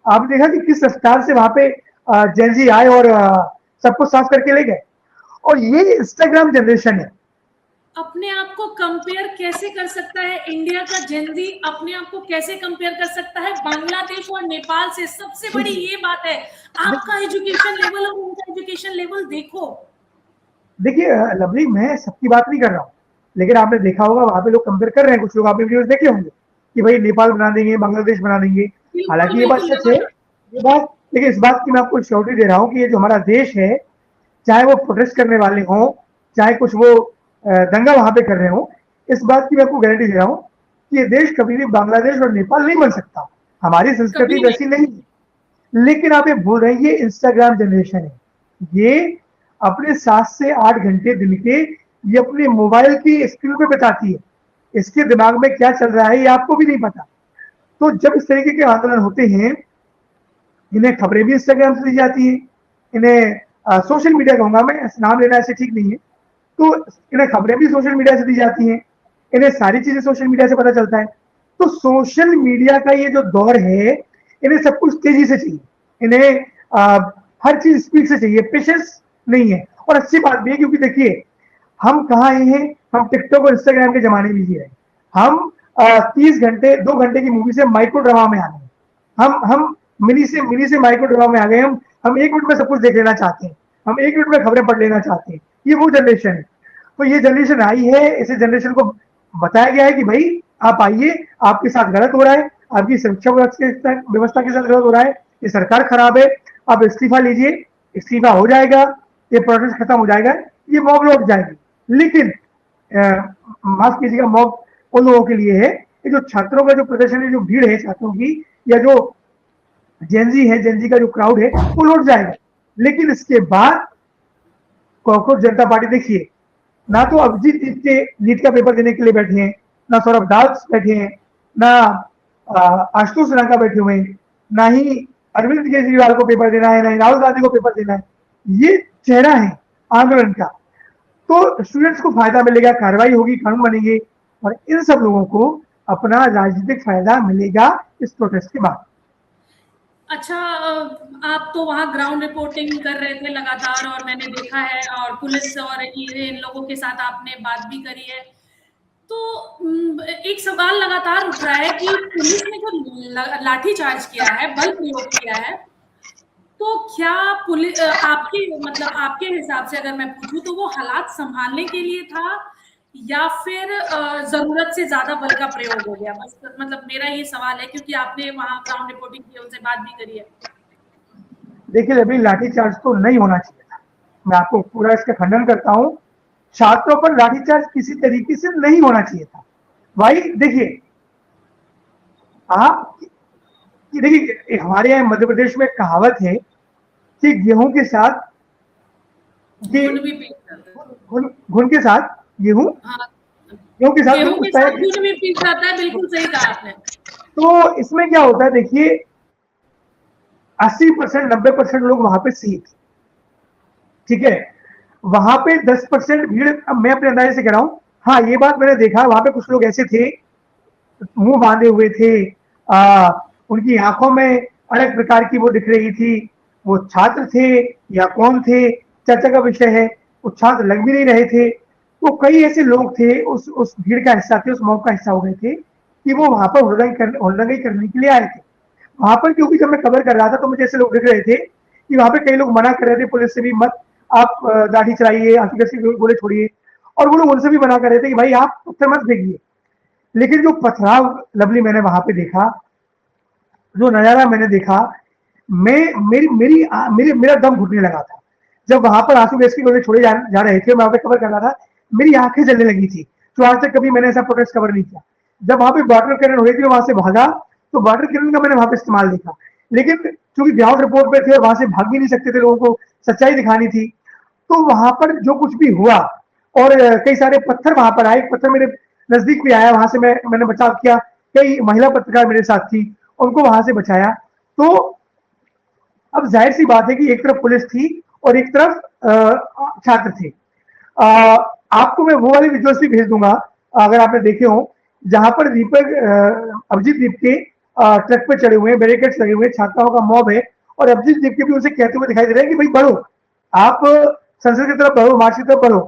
आपने देखा कि किस रफ्तार से वहां पे जेनजी आए और सबको साफ करके ले गए, और ये इंस्टाग्राम जनरेशन है। अपने आप को कंपेयर कैसे कर सकता है इंडिया का जेनजी? अपने आप को कैसे कंपेयर कर सकता है बांग्लादेश और नेपाल से? सबसे बड़ी ये बात है, आपका एजुकेशन लेवल और उनका एजुकेशन लेवल देखो। देखिए लवली, मैं सबकी बात नहीं कर रहा हूँ, लेकिन आपने देखा होगा वहां पे लोग कंपेयर कर रहे हैं, कुछ लोग आपने वीडियोस देखे होंगे कि भाई नेपाल बना देंगे, बांग्लादेश बना देंगे। हालांकि ये बात सच है, ये बात, लेकिन इस बात की मैं आपको श्योरिटी दे रहा हूँ कि ये जो हमारा देश है, चाहे वो प्रोटेस्ट करने वाले हों, चाहे कुछ वो दंगा वहां पे कर रहे हो, इस बात की मैं आपको गारंटी दे रहा हूँ कि ये देश कभी भी बांग्लादेश और नेपाल नहीं बन सकता। हमारी संस्कृति वैसी नहीं है, लेकिन आप ये भूल रहे हैं, ये इंस्टाग्राम जनरेशन है, ये अपने 7 से 8 घंटे दिन के ये अपने मोबाइल की स्क्रीन पे बिताती है। इसके दिमाग में क्या चल रहा है ये आपको भी नहीं पता। तो जब इस तरीके के आंदोलन होते हैं, इन्हें खबरें भी इंस्टाग्राम से दी जाती हैं, इन्हें सोशल मीडिया कहूंगा मैं, नाम लेना ऐसे ठीक नहीं है, तो इन्हें खबरें भी सोशल मीडिया से दी जाती हैं, इन्हें सारी चीजें सोशल मीडिया से पता चलता है। तो सोशल मीडिया का ये जो दौर है, इन्हें सब कुछ तेजी से चाहिए, इन्हें हर चीज स्पीड से चाहिए, पेशेंस नहीं है। और अच्छी बात भी है, क्योंकि देखिए हम कहाँ आए हैं, हम टिकटॉक और इंस्टाग्राम के जमाने में जी रहे हैं। हम 30 घंटे 2 घंटे की मूवी से माइक्रो ड्रामा में आ गए, हम मिनी से माइक्रो ड्रामा में आ गए। हम 1 मिनट में सब कुछ देख लेना चाहते हैं, हम 1 मिनट में खबरें पढ़ लेना चाहते हैं। ये वो जनरेशन है। तो ये जनरेशन आई है, इस जनरेशन को बताया गया है कि भाई आप आइए, आपके साथ गलत हो रहा है, आपकी शिक्षा व्यवस्था के साथ गलत हो रहा है, ये सरकार खराब है, आप इस्तीफा लीजिए, इस्तीफा हो जाएगा, ये प्रोटेस्ट खत्म हो जाएगा, ये मॉब लौट जाएगी। लेकिन माफ कीजिएगा, मॉब उन लोगों के लिए है, ये जो छात्रों का जो प्रदर्शन है, जो भीड़ है छात्रों की, या जो जेनजी है, जेनजी का जो क्राउड है, वो लौट जाएगा। लेकिन इसके बाद कॉकरोच जनता पार्टी देखिए, ना तो अभिजीत के नीट का पेपर देने के लिए बैठे हैं, ना सौरभ दास बैठे हैं, ना आशुतोष राणा बैठे हुए हैं, ना ही अरविंद केजरीवाल को पेपर देना है, ना ही राहुल गांधी को पेपर देना है। ये चेहरा है आंदोलन का। तो स्टूडेंट्स को फायदा मिलेगा, कार्रवाई होगी, कानून बनेंगे, और इन सब लोगों को अपना राजनीतिक फायदा मिलेगा इस प्रोटेस्ट के बाद। अच्छा, आप तो वहाँ ग्राउंड रिपोर्टिंग कर रहे थे लगातार, और मैंने देखा है, और पुलिस और इन लोगों के साथ आपने बात भी करी है। तो एक सवाल लगातार उठ रहा है कि पुलिस ने जो लाठी चार्ज किया है, बल प्रयोग किया है, तो क्या पुलिस आपके मतलब आपके हिसाब से अगर मैं पूछूं तो वो हालात संभालने के लिए था, या फिर जरूरत से ज्यादा बल का प्रयोग हो गया? बस मतलब मेरा ये सवाल है, क्योंकि आपने वहां ग्राउंड रिपोर्टिंग की, उनसे बात भी करी है। देखिए अभी लाठीचार्ज तो नहीं होना चाहिए था, मैं आपको पूरा इसका खंडन करता हूं। छात्रों पर लाठीचार्ज किसी तरीके से नहीं होना चाहिए था। भाई देखिए, आप देखिए हमारे यहाँ मध्य प्रदेश में कहावत है कि गेहूं के साथ घुन के साथ गेहूं, हाँ, गेहूं के साथ गेहूं के उठता साथ है। घुन भी पीस जाता है, बिल्कुल सही कहा आपने। तो इसमें क्या होता है, देखिए 80% 90% लोग वहां पे सही थे, ठीक है, वहां पे 10% भीड़, अब मैं अपने अंदाजे से कह रहा हूं। हाँ ये बात मैंने देखा, वहां पे कुछ लोग ऐसे थे, मुंह बांधे हुए थे, उनकी आंखों में अलग प्रकार की वो दिख रही थी। वो छात्र थे या कौन थे, चर्चा का विषय है, वो छात्र लग भी नहीं रहे थे। तो कई ऐसे लोग थे, उस भीड़ का हिस्सा थे, उस मॉब का हिस्सा हो गए थे, कि वो वहां पर हुड़दंगी करने के लिए आए थे वहां पर। क्योंकि जब मैं खबर कर रहा था तो मुझे ऐसे लोग दिख रहे थे कि वहां पे कई लोग मना कर रहे थे पुलिस से भी, मत आप लाठी चलाइए, आंसू से गोले छोड़िए, और वो लोग उनसे भी मना कर रहे थे कि भाई आप पत्थर मत फेंकिए। लेकिन जो पथराव लवली मैंने वहां पे देखा, जो नजारा मैंने देखा, मैं मेरी मेरी मेरी मेरा दम घुटने लगा था। जब वहां पर आंसू गैस की गोले छोड़े जा रहे थे, वहां पे खबर कर रहा था, मेरी आंखें जलने लगी थी। तो आज तक कभी मैंने ऐसा प्रोटेस्ट कवर नहीं किया। जब वहां पे वाटर कैनन हो रही थी, वहां से भागा, तो वाटर कैनन का मैंने वहां पे इस्तेमाल देखा। लेकिन चूंकि ग्राउंड रिपोर्ट पे थे और वहां से भाग भी नहीं सकते थे, लोगों को सच्चाई दिखानी थी, तो वहां पर जो कुछ भी हुआ, और कई सारे पत्थर वहां पर आए, पत्थर मेरे नजदीक भी आया, वहां से मैंने बचाव किया। कई महिला पत्रकार मेरे साथ थी, उनको वहां से बचाया। तो अब जाहिर सी बात है कि एक तरफ पुलिस थी और एक तरफ छात्र थे। आपको मैं वो वाले विजुअल्स भी भेज दूंगा, अगर आपने देखे हो, जहां पर दीपक अभिजीत दीप के ट्रक पे चढ़े हुए हैं, बैरिकेड्स लगे हुए, छात्राओं का मॉब है, और अभिजीत दीप के भी उनसे कहते हुए दिखाई दे रहे हैं कि भाई बढ़ो, आप संसद की तरफ बढ़ो, मार्च की तरफ बढ़ो।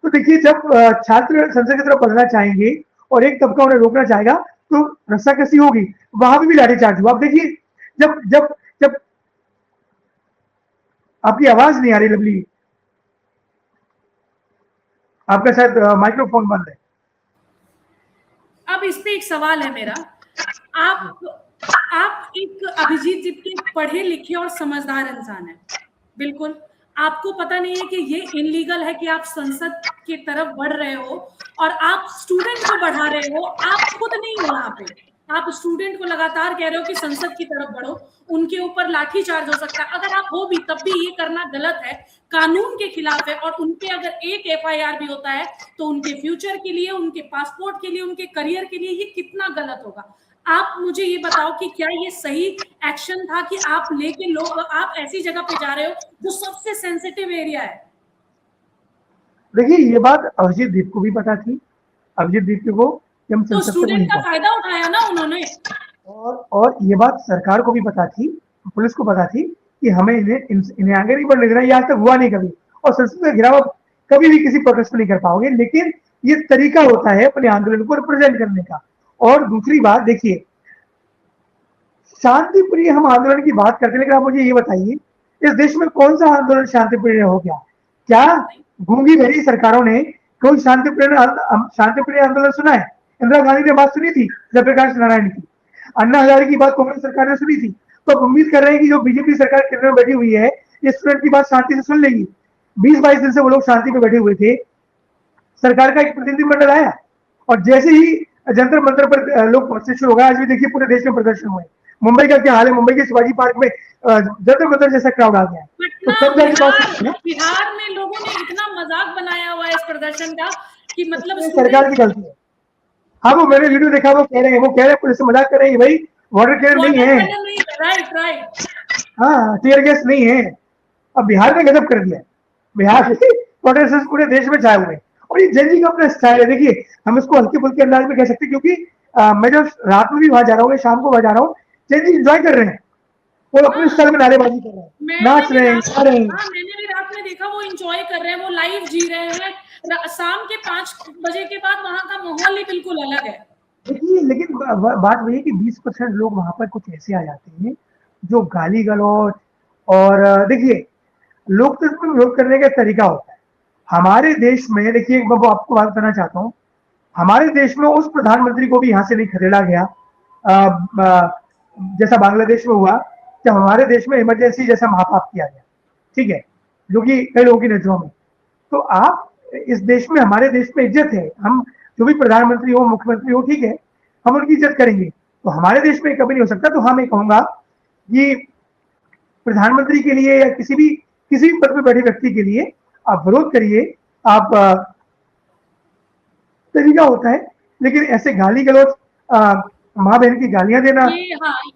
तो देखिए जब छात्र संसद की तरफ बढ़ना चाहेंगे और एक तबका उन्हें रोकना चाहेगा, तो रस्साकसी होगी। वहां पर भी लाठीचार्ज हुआ। अब देखिए, जब जब जब आपकी आवाज नहीं आ रही लवली, आपका शायद माइक्रोफोन बंद है। अब इस पे एक सवाल है मेरा। आप एक अभिजीत जी के पढ़े लिखे और समझदार इंसान है, बिल्कुल। आपको पता नहीं है कि ये इनलीगल है कि आप संसद की तरफ बढ़ रहे हो, और आप स्टूडेंट को बढ़ा रहे हो, आप खुद नहीं हो वहां पे, आप स्टूडेंट को लगातार कह रहे हो कि संसद की तरफ बढ़ो, उनके ऊपर लाठीचार्ज हो सकता है। अगर आप हो भी तब भी ये करना गलत है, कानून के खिलाफ है। और उनपे अगर एक एफआईआर भी होता है तो उनके फ्यूचर के लिए, उनके पासपोर्ट के लिए, उनके करियर के लिए ये कितना गलत होगा। आप मुझे ये बताओ कि क्या ये सही एक्शन था कि आप लेके लोग, आप ऐसी जगह पे जा रहे हो जो सबसे सेंसिटिव एरिया है। देखिए ये बात अभिजीत दीप को भी पता थी, अभिजीत दीप को कि हम तो संसद तक स्टूडेंट नहीं का पहुंचे, फायदा उठाया ना उन्होंने। और ये बात सरकार को भी पता थी, पुलिस को पता थी कि हमें इन्हें आगे नहीं बढ़ने देना। ये आज तक हुआ नहीं कभी, और संसद का घेराव कभी भी किसी प्रोटेस्ट में नहीं कर पाओगे। लेकिन ये तरीका होता है अपने आंदोलन को रिप्रेजेंट करने का। और दूसरी बात देखिए, शांतिप्रिय हम आंदोलन की बात करते हैं, लेकिन आप मुझे ये बताइए इस देश में कौन सा आंदोलन शांतिप्रिय हो गया? क्या गूंगी बहरी सरकारों ने कोई शांतिप्रिय आंदोलन सुना है? इंदिरा गांधी ने बात सुनी थी जयप्रकाश नारायण की, अन्ना हजारे की बात कांग्रेस सरकार ने सुनी थी। तो अब उम्मीद कर रहे हैं कि जो बीजेपी सरकार केंद्र में बैठी हुई है, ये स्टूडेंट की बात शांति से सुन लेगी। 20-22 दिन से वो लोग शांति पे बैठे हुए थे, सरकार का एक प्रतिनिधिमंडल आया और जैसे ही जंतर मंतर पर लोग पहुंचने शुरू हो गए, आज भी देखिए पूरे देश में प्रदर्शन हुए। मुंबई का क्या हाल है, मुंबई के शिवाजी पार्क में जंतर मंतर जैसा क्राउड आ गया है। तो तब जाके बिहार, बिहार में लोगों ने इतना मजाक बनाया हुआ है इस प्रदर्शन का कि मतलब सरकार की गलती है। हाँ वो मैंने वीडियो देखा, वो कह रहे हैं पुलिस से मजाक कर रही है, भाई वाटर कैनन नहीं है, राइट राइट, हाँ टीयर गैस नहीं है। अब बिहार में गजब कर दिया, बिहार में प्रोटेस्टर्स पूरे देश में छाए हुए। और ये जनजी का अपना स्टाइल है। देखिए हम इसको हल्के फुल्के अंदाज में कह सकते हैं, क्योंकि मैं जब रात में भी वहां जा रहा हूँ, शाम को वहां जा रहा हूँ, जनजी एंजॉय कर रहे हैं, वो अपने स्टाइल में नारेबाजी कर रहे हैं, नाच रहे हैं, गा रहे हैं। मैंने भी रात में देखा, वो एंजॉय कर रहे हैं, वो लाइव जी रहे हैं। शाम के 5 बजे के बाद वहां का माहौल ही बिल्कुल अलग है। देखिए लेकिन बात वही है कि 20% लोग वहां पर कुछ ऐसे आ जाते हैं जो गाली गलौज, और देखिए लोकतंत्र में विरोध करने का तरीका होता है। हमारे देश में देखिए, मैं आपको बात करना चाहता हूँ, हमारे देश में उस प्रधानमंत्री को भी यहाँ से नहीं खदेड़ा गया जैसा बांग्लादेश में हुआ, जब हमारे देश में इमरजेंसी जैसा महापाप किया गया, ठीक है, जो कि कई लोगों की नजरों में। तो आप इस देश में, हमारे देश में इज्जत है, हम जो भी प्रधानमंत्री हो, मुख्यमंत्री हो, ठीक है, हम उनकी इज्जत करेंगे। तो हमारे देश में कभी नहीं हो सकता। तो हाँ मैं कहूंगा कि प्रधानमंत्री के लिए या किसी भी पद पर बैठे व्यक्ति के लिए आप विरोध करिए, आप तरीका होता है। लेकिन ऐसे गाली गलौज, माँ बहन की गालियां देना,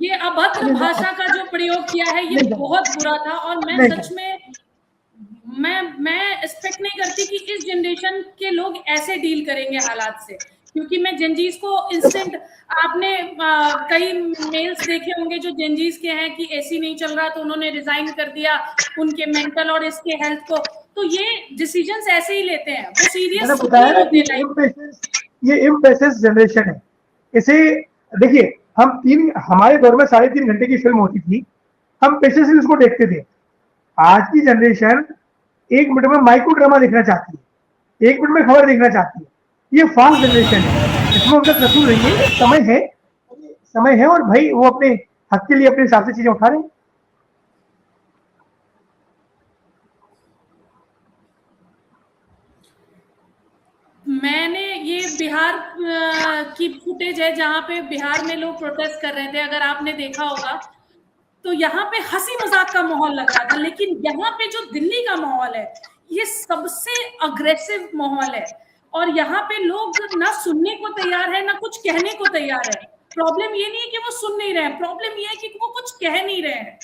ये अभद्र भाषा का जो प्रयोग किया है ये बहुत बुरा था। और मैं सच में मैं एक्सपेक्ट नहीं करती कि इस जनरेशन के लोग ऐसे डील करेंगे हालात से, क्योंकि मैं जेनजीज को इंस्टेंट, आपने कई मेल्स देखे होंगे जो जेनजीज के हैं कि एसी नहीं चल रहा तो उन्होंने रिजाइन कर दिया उनके मेंटल और इसके हेल्थ को। तो ये डिसीजंस ऐसे ही लेते हैं, वो सीरियस नहीं होते। ये इम्पेशेंस जनरेशन है। इसे देखिए, हमारे दौर में 3.5 घंटे की फिल्म होती थी, हम पेशेंसली उसको देखते थे। आज की जनरेशन 1 मिनट में माइक्रो ड्रामा देखना चाहती है, 1 मिनट में खबर देखना चाहती है। ये फास्ट जनरेशन है, इसमें उनका कसूर नहीं है, समय है और भाई वो अपने हक के लिए अपने हिसाब से चीजें उठा रहे हैं। मैंने ये बिहार की फुटेज है जहां पे बिहार में लोग प्रोटेस्ट कर रहे थे, अगर आपने देखा होगा तो यहाँ पे हंसी मजाक का माहौल लग रहा था। लेकिन यहाँ पे जो दिल्ली का माहौल है ये सबसे अग्रेसिव माहौल है, और यहाँ पे लोग ना सुनने को तैयार है ना कुछ कहने को तैयार है। प्रॉब्लम ये नहीं है कि वो सुन नहीं रहे हैं, प्रॉब्लम ये है कि वो कुछ कह नहीं रहे हैं।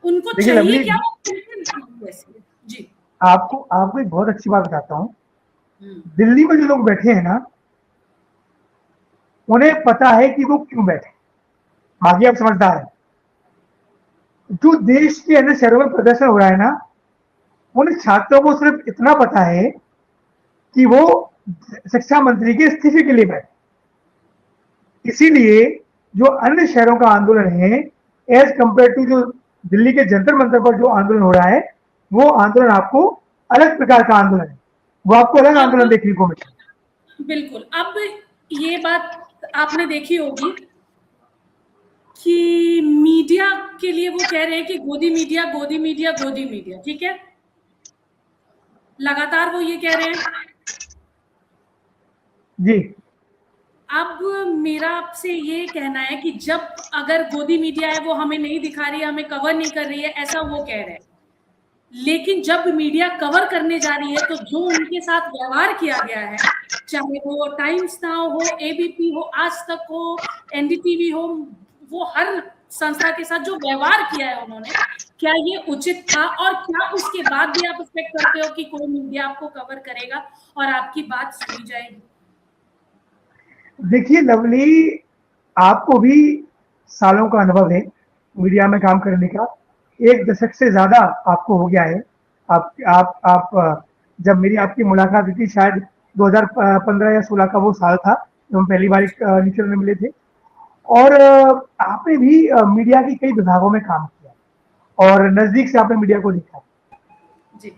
उनको चाहिए क्या? जी, आपको एक बहुत अच्छी बात बताता हूँ। दिल्ली में जो लोग बैठे हैं ना, उन्हें पता है कि वो क्यों बैठे, बाकी आप समझदार है। जो देश के अन्य शहरों में प्रदर्शन हो रहा है ना, उन छात्रों को सिर्फ इतना पता है कि वो शिक्षा मंत्री के इस्तीफे के लिए बैठे। इसीलिए जो अन्य शहरों का आंदोलन है, एज कंपेयर टू जो दिल्ली के जंतर मंतर पर जो आंदोलन हो रहा है, वो आंदोलन आपको अलग प्रकार का आंदोलन है, वो आपको अलग आंदोलन देखने को मिलेगा। बिल्कुल। अब ये बात आपने देखी होगी कि मीडिया के लिए वो कह रहे हैं कि गोदी मीडिया, गोदी मीडिया, गोदी मीडिया, ठीक है, लगातार वो ये कह रहे हैं। जी, अब मेरा आपसे ये कहना है कि जब अगर गोदी मीडिया है वो हमें नहीं दिखा रही है, हमें कवर नहीं कर रही है, ऐसा वो कह रहे हैं, लेकिन जब मीडिया कवर करने जा रही है तो जो उनके साथ व्यवहार किया गया है, चाहे वो टाइम्स नाउ हो, एबीपी हो, आज तक हो, एनडीटीवी हो, वो हर संस्था के साथ जो व्यवहार किया है उन्होंने, क्या ये उचित था? और क्या उसके बाद भी आप एक्सपेक्ट करते हो कि कोई मीडिया आपको कवर करेगा और आपकी बात सुनी जाएगी? देखिए लवली, आपको भी सालों का अनुभव है मीडिया में काम करने का, 1 दशक से ज्यादा आपको हो गया है। आप जब मेरी आपकी मुलाकात हुई थी शायद 2015 या 16 का वो साल था जब हम पहली बार नीचे में मिले थे। और आपने भी मीडिया की कई विभागों में काम किया और नजदीक से आपने मीडिया को देखा।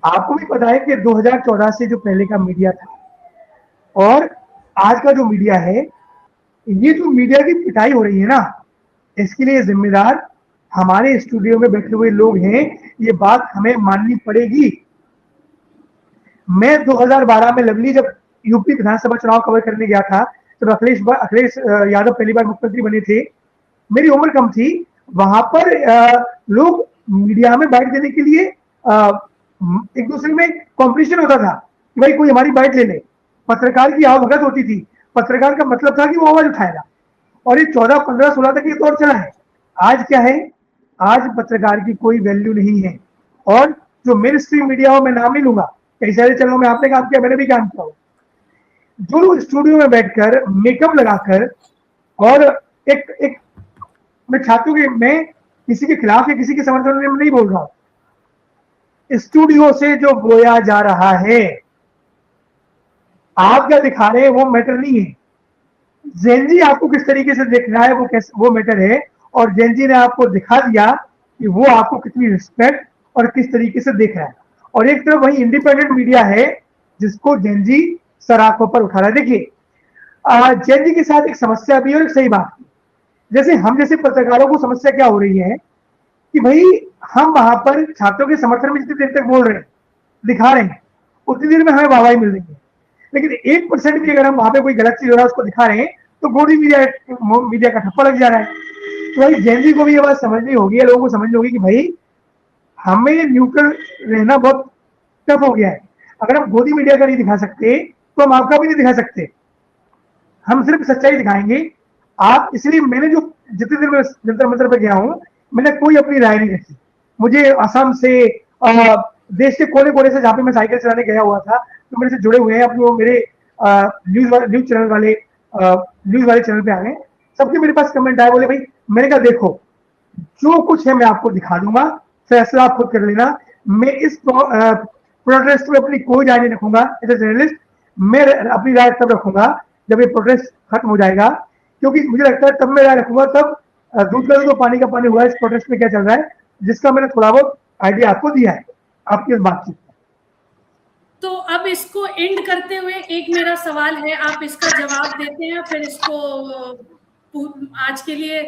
आपको भी पता है कि 2014 से जो पहले का मीडिया था और आज का जो मीडिया है, ये जो मीडिया की पिटाई हो रही है ना, इसके लिए जिम्मेदार हमारे स्टूडियो में बैठे हुए लोग हैं। ये बात हमें माननी पड़ेगी। मैं 2012 में लवली जब यूपी विधानसभा चुनाव कवर करने गया था, जब अखिलेश यादव पहली बार मुख्यमंत्री बने थे, मेरी उम्र कम थी। वहां पर लोग मीडिया में बाइट देने के लिए एक दूसरे में कॉम्पिटिशन होता था कि भाई कोई हमारी बाइट ले ले। पत्रकार की आवभगत होती थी। पत्रकार का मतलब था कि वो आवाज उठाएगा। और ये 14, 15, 16 तक ये दौर चला है। आज क्या है? आज पत्रकार की कोई वैल्यू नहीं है। और जो मेन स्ट्रीम मीडिया हो, मैं नाम नहीं लूंगा, कई सारे चैनलों में आपने काम किया, मैंने भी काम किया, जो लोग स्टूडियो में बैठकर मेकअप लगाकर और एक मैं छात्रों के, मैं किसी के खिलाफ या किसी के समर्थन में नहीं बोल रहा हूं, स्टूडियो से जो बोया जा रहा है, आप क्या दिखा रहे हैं वो मैटर नहीं है। जेनजी आपको किस तरीके से देख रहा है वो मैटर है। और जेनजी ने आपको दिखा दिया कि वो आपको कितनी रिस्पेक्ट और किस तरीके से देख रहा है। और एक तरफ वही इंडिपेंडेंट मीडिया है जिसको जेनजी सराखों पर उठा रहा है। देखिए, जेनजी के साथ एक समस्या भी और एक सही बात, जैसे हम जैसे पत्रकारों को समस्या क्या हो रही है कि भाई हम वहां पर छात्रों के समर्थन में जितनी देर तक बोल रहे हैं, दिखा रहे हैं, उतनी देर में हमें वाहवाही मिल रही है। लेकिन 1% भी अगर हम वहां पे कोई गलत चीज हो रहा है उसको दिखा रहे हैं तो गोदी मीडिया का ठप्पा लग जा रहा है। तो भाई जेनजी को भी ये बात समझनी होगी, लोगों को समझनी होगी कि भाई हमें न्यूट्रल रहना बहुत टफ हो गया है। अगर हम गोदी मीडिया का नहीं दिखा सकते तो हम आपका भी नहीं दिखा सकते। हम सिर्फ सच्चाई दिखाएंगे। आप इसलिए मैंने जो जितने दिन में जंतर मंतर पे गया हूं, मैंने कोई अपनी राय नहीं रखी। मुझे असम से, देश के कोने कोने से, जहां पे मैं साइकिल चलाने गया हुआ था, तो मेरे से जुड़े हुए हैं अपने वो मेरे न्यूज वाले चैनल पे आ गए। सबके मेरे पास कमेंट आए, बोले भाई, मैंने कहा देखो जो कुछ है मैं आपको दिखा दूंगा, फैसला आप खुद कर लेना। मैं इस प्रोटेस्ट में अपनी कोई राय नहीं रखूंगा एज ए जर्नलिस्ट। मैं अपनी राय तब रखूंगा जब ये प्रोटेस्ट खत्म हो जाएगा, क्योंकि मुझे लगता है तब मैं राय रखूंगा तब दूध का दूध पानी का पानी हुआ इस प्रोटेस्ट में क्या चल रहा है, जिसका मैंने थोड़ा बहुत आइडिया आपको दिया है आपकी इस बातचीत। तो अब इसको एंड करते हुए एक मेरा सवाल है, आप इसका जवाब देते हैं, फिर इसको आज के लिए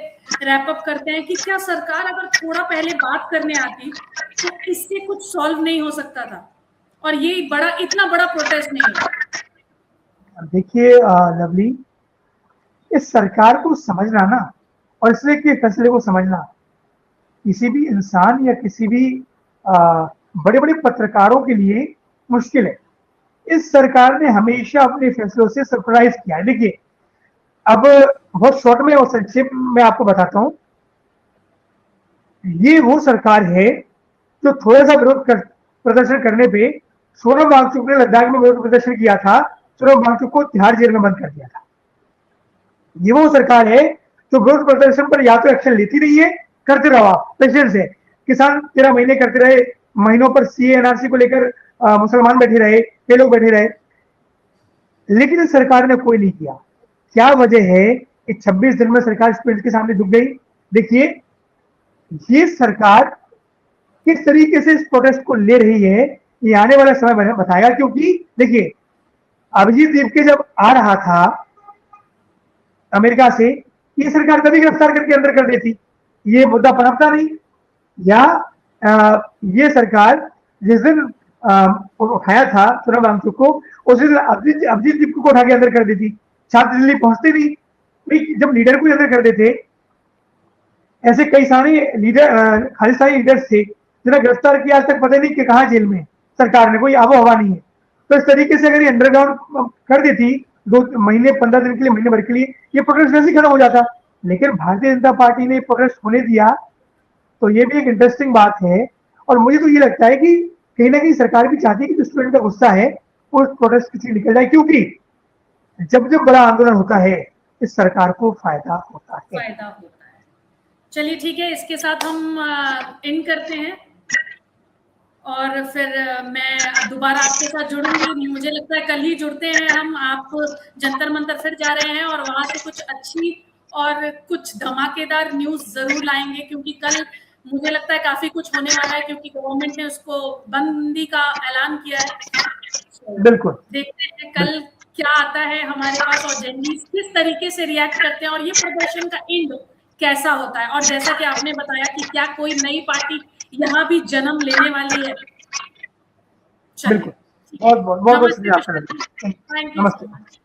रैप अप करते हैं कि क्या सरकार अगर थोड़ा पहले बात करने आती तो इससे कुछ सॉल्व नहीं हो सकता था और ये इतना बड़ा प्रोटेस्ट नहीं है? देखिए लवली, इस सरकार को समझना ना, और इसलिए के फैसले को समझना किसी भी इंसान या किसी भी बड़े बड़े पत्रकारों के लिए मुश्किल है। इस सरकार ने हमेशा अपने फैसलों से सरप्राइज किया है। देखिए, अब बहुत शॉर्ट में और संक्षेप में आपको बताता हूं। ये वो सरकार है जो थोड़ा सा प्रदर्शन करने पे सोनम वांगचुक ने लद्दाख में विरोध प्रदर्शन किया था, सोनम वांगचुक को तिहाड़ जेल में बंद कर दिया था। ये वो सरकार है जो विरोध प्रदर्शन पर या तो एक्शन लेती रही है, करते रहा पेशेंस से। किसान 13 महीने करते रहे, महीनों पर सीए एनआरसी को लेकर मुसलमान बैठे रहे, कई लोग बैठे रहे, लेकिन इस सरकार ने कोई नहीं किया। क्या वजह है कि 26 दिन में सरकार इस पीड़ित के सामने झुक गई? देखिए, ये सरकार किस तरीके से इस प्रोटेस्ट को ले रही है ये आने वाला समय बताएगा। क्योंकि देखिए, अभिजीत दीपके जब आ रहा था अमेरिका से, ये सरकार कभी गिरफ्तार करके अंदर कर देती, ये मुद्दा पनपता नहीं। या ये सरकार जिस दिन उठाया था सोनम वांगचुक को, उस दिन अभिजीत दीपके को उठा के अंदर कर देती, छात्र दिल्ली पहुंचते नहीं, भाई जब लीडर को अंदर कर देते, ऐसे कई सारे लीडर खालिस्तानी लीडर्स थे जिन्हें गिरफ्तार किया, आज तक पता नहीं कि कहाँ जेल में सरकार ने, कोई आबो हवा नहीं है। तो इस तरीके से अगर ये अंडरग्राउंड कर देती 2 महीने 15 दिन के लिए, महीने भर के लिए, ये प्रोटेस्ट वैसे ही खत्म हो जाता। लेकिन भारतीय जनता पार्टी ने प्रोटेस्ट होने दिया, तो ये भी एक इंटरेस्टिंग बात है। और मुझे तो ये लगता है कि कहीं ना कहीं सरकार भी चाहती है कि जो स्टूडेंट का गुस्सा है वो प्रोटेस्ट किसी निकल जाए, क्योंकि जब जब बड़ा आंदोलन होता है इस सरकार को फायदा होता है। चलिए ठीक है, इसके साथ हम एंड करते हैं और फिर मैं दोबारा आपके साथ जुड़ूंगी। मुझे लगता है कल ही जुड़ते हैं हम। आप जंतर मंतर फिर जा रहे हैं और वहां से कुछ अच्छी और कुछ धमाकेदार न्यूज जरूर लाएंगे, क्योंकि कल मुझे लगता है काफी कुछ होने वाला है, क्योंकि गवर्नमेंट ने उसको बंदी का ऐलान किया है। बिल्कुल, देखते हैं कल क्या आता है हमारे पास और जर्नलिस्ट किस तरीके से रिएक्ट करते हैं और ये प्रदर्शन का एंड कैसा होता है। और जैसा कि आपने बताया कि क्या कोई नई पार्टी यहाँ भी जन्म लेने वाली है। बिल्कुल, बहुत बहुत बहुत शुक्रिया आपका। Thank you. नमस्ते।